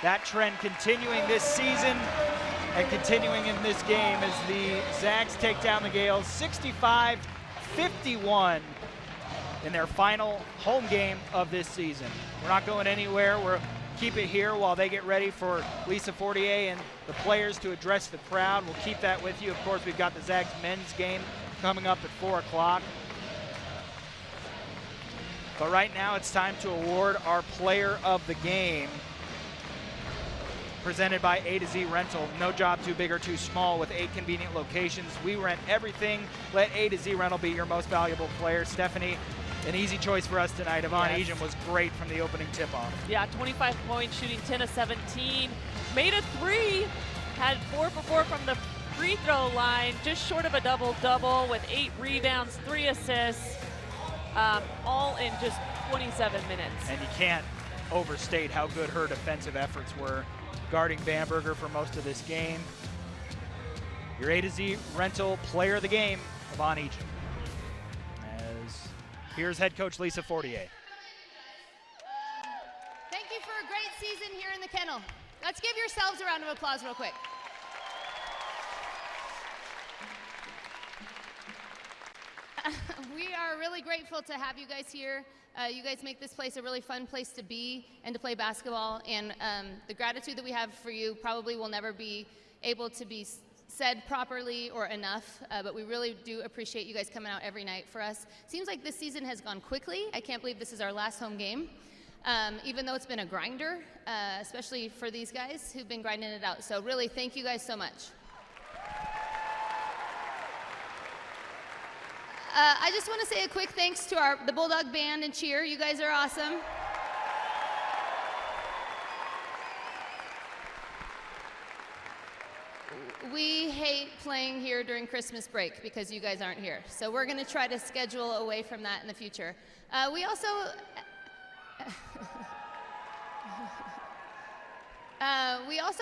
That trend continuing this season and continuing in this game as the Zags take down the Gales 65-51 in their final home game of this season. We're not going anywhere. We'll keep it here while they get ready for Lisa Fortier and the players to address the crowd. We'll keep that with you. Of course, we've got the Zags men's game coming up at 4 o'clock. But right now it's time to award our player of the game, presented by A to Z Rental. No job too big or too small with 8 convenient locations. We rent everything. Let A to Z Rental be your most valuable player. Stephanie, an easy choice for us tonight. Yvonne Ejim was great from the opening tip-off. Yeah, 25 points, shooting 10 of 17. Made a 3, had 4 for 4 from the free throw line, just short of a double-double with 8 rebounds, 3 assists, all in just 27 minutes. And you can't overstate how good her defensive efforts were, guarding Bamberger for most of this game. Your A to Z Rental player of the game, Yvonne Ejim. Here's head coach Lisa Fortier. Thank you for a great season here in the Kennel. Let's give yourselves a round of applause real quick. We are really grateful to have you guys here. You guys make this place a really fun place to be and to play basketball. And the gratitude that we have for you probably will never be able to be said properly or enough, but we really do appreciate you guys coming out every night for us. Seems like this season has gone quickly. I can't believe this is our last home game, even though it's been a grinder, especially for these guys who've been grinding it out. So really, thank you guys so much. I just want to say a quick thanks to the Bulldog Band and Cheer. You guys are awesome. We hate playing here during Christmas break because you guys aren't here. So we're going to try to schedule away from that in the future. We also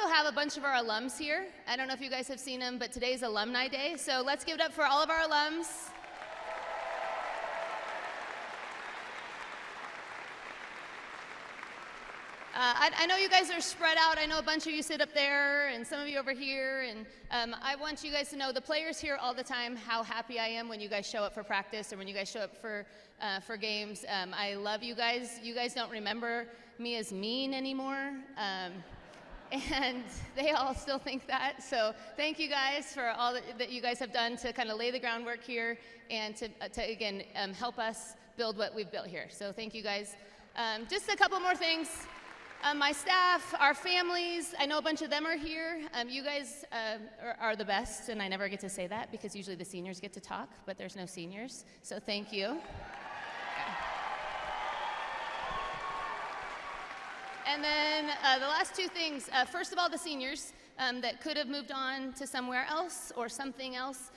have a bunch of our alums here. I don't know if you guys have seen them, but today's Alumni Day. So let's give it up for all of our alums. I know you guys are spread out. I know a bunch of you sit up there and some of you over here. And I want you guys to know, the players here all the time, how happy I am when you guys show up for practice or when you guys show up for games. I love you guys. You guys don't remember me as mean anymore. And they all still think that. So thank you guys for all that you guys have done to kind of lay the groundwork here and to again, help us build what we've built here. So thank you guys. Just a couple more things. My staff, our families, I know a bunch of them are here. You guys are the best, and I never get to say that because usually the seniors get to talk, but there's no seniors, so thank you. And then the last two things. First of all, the seniors that could have moved on to somewhere else or something else.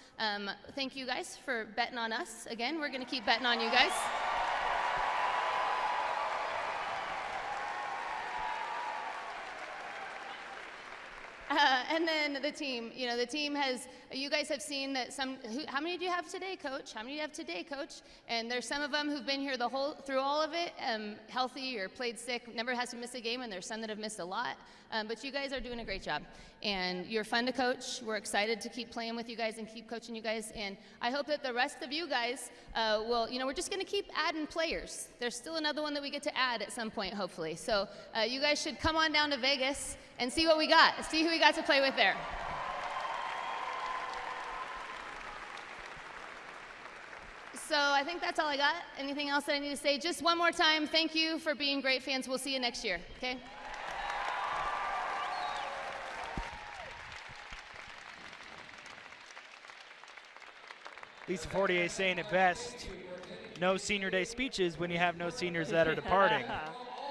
Thank you guys for betting on us. Again, we're going to keep betting on you guys. And then the team, the team has, you guys have seen that how many do you have today, Coach? How many do you have today, Coach? And there's some of them who've been here through all of it, healthy or played sick, never has to miss a game, and there's some that have missed a lot. But you guys are doing a great job. And you're fun to coach. We're excited to keep playing with you guys and keep coaching you guys. And I hope that the rest of you guys will, we're just going to keep adding players. There's still another one that we get to add at some point, hopefully. So you guys should come on down to Vegas and see what we got, see who we got to play with there. So I think that's all I got. Anything else that I need to say? Just one more time, thank you for being great fans. We'll see you next year, okay? Lisa Fortier saying it best, no senior day speeches when you have no seniors that are departing.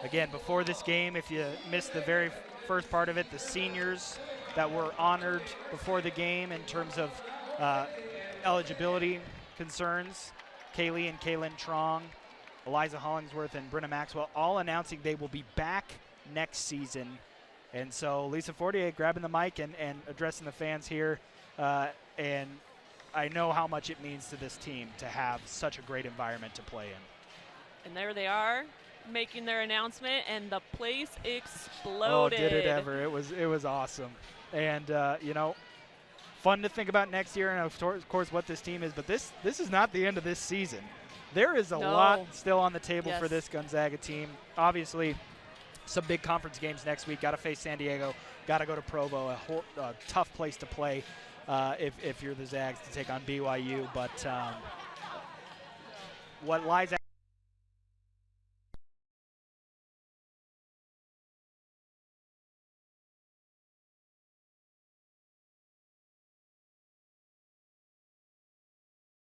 Again, before this game, if you missed the very first part of it, the seniors that were honored before the game in terms of eligibility concerns, Kayleigh and Kaylyne Truong, Eliza Hollingsworth, and Brynna Maxwell, all announcing they will be back next season. And so Lisa Fortier grabbing the mic and addressing the fans here, and I know how much it means to this team to have such a great environment to play in. And there they are, making their announcement, and the place exploded. Oh, did it ever. It was awesome. And, fun to think about next year and, of course, what this team is. But this is not the end of this season. There is a lot still on the table for this Gonzaga team. Obviously, some big conference games next week. Got to face San Diego. Got to go to Provo, a tough place to play if you're the Zags, to take on BYU. But what lies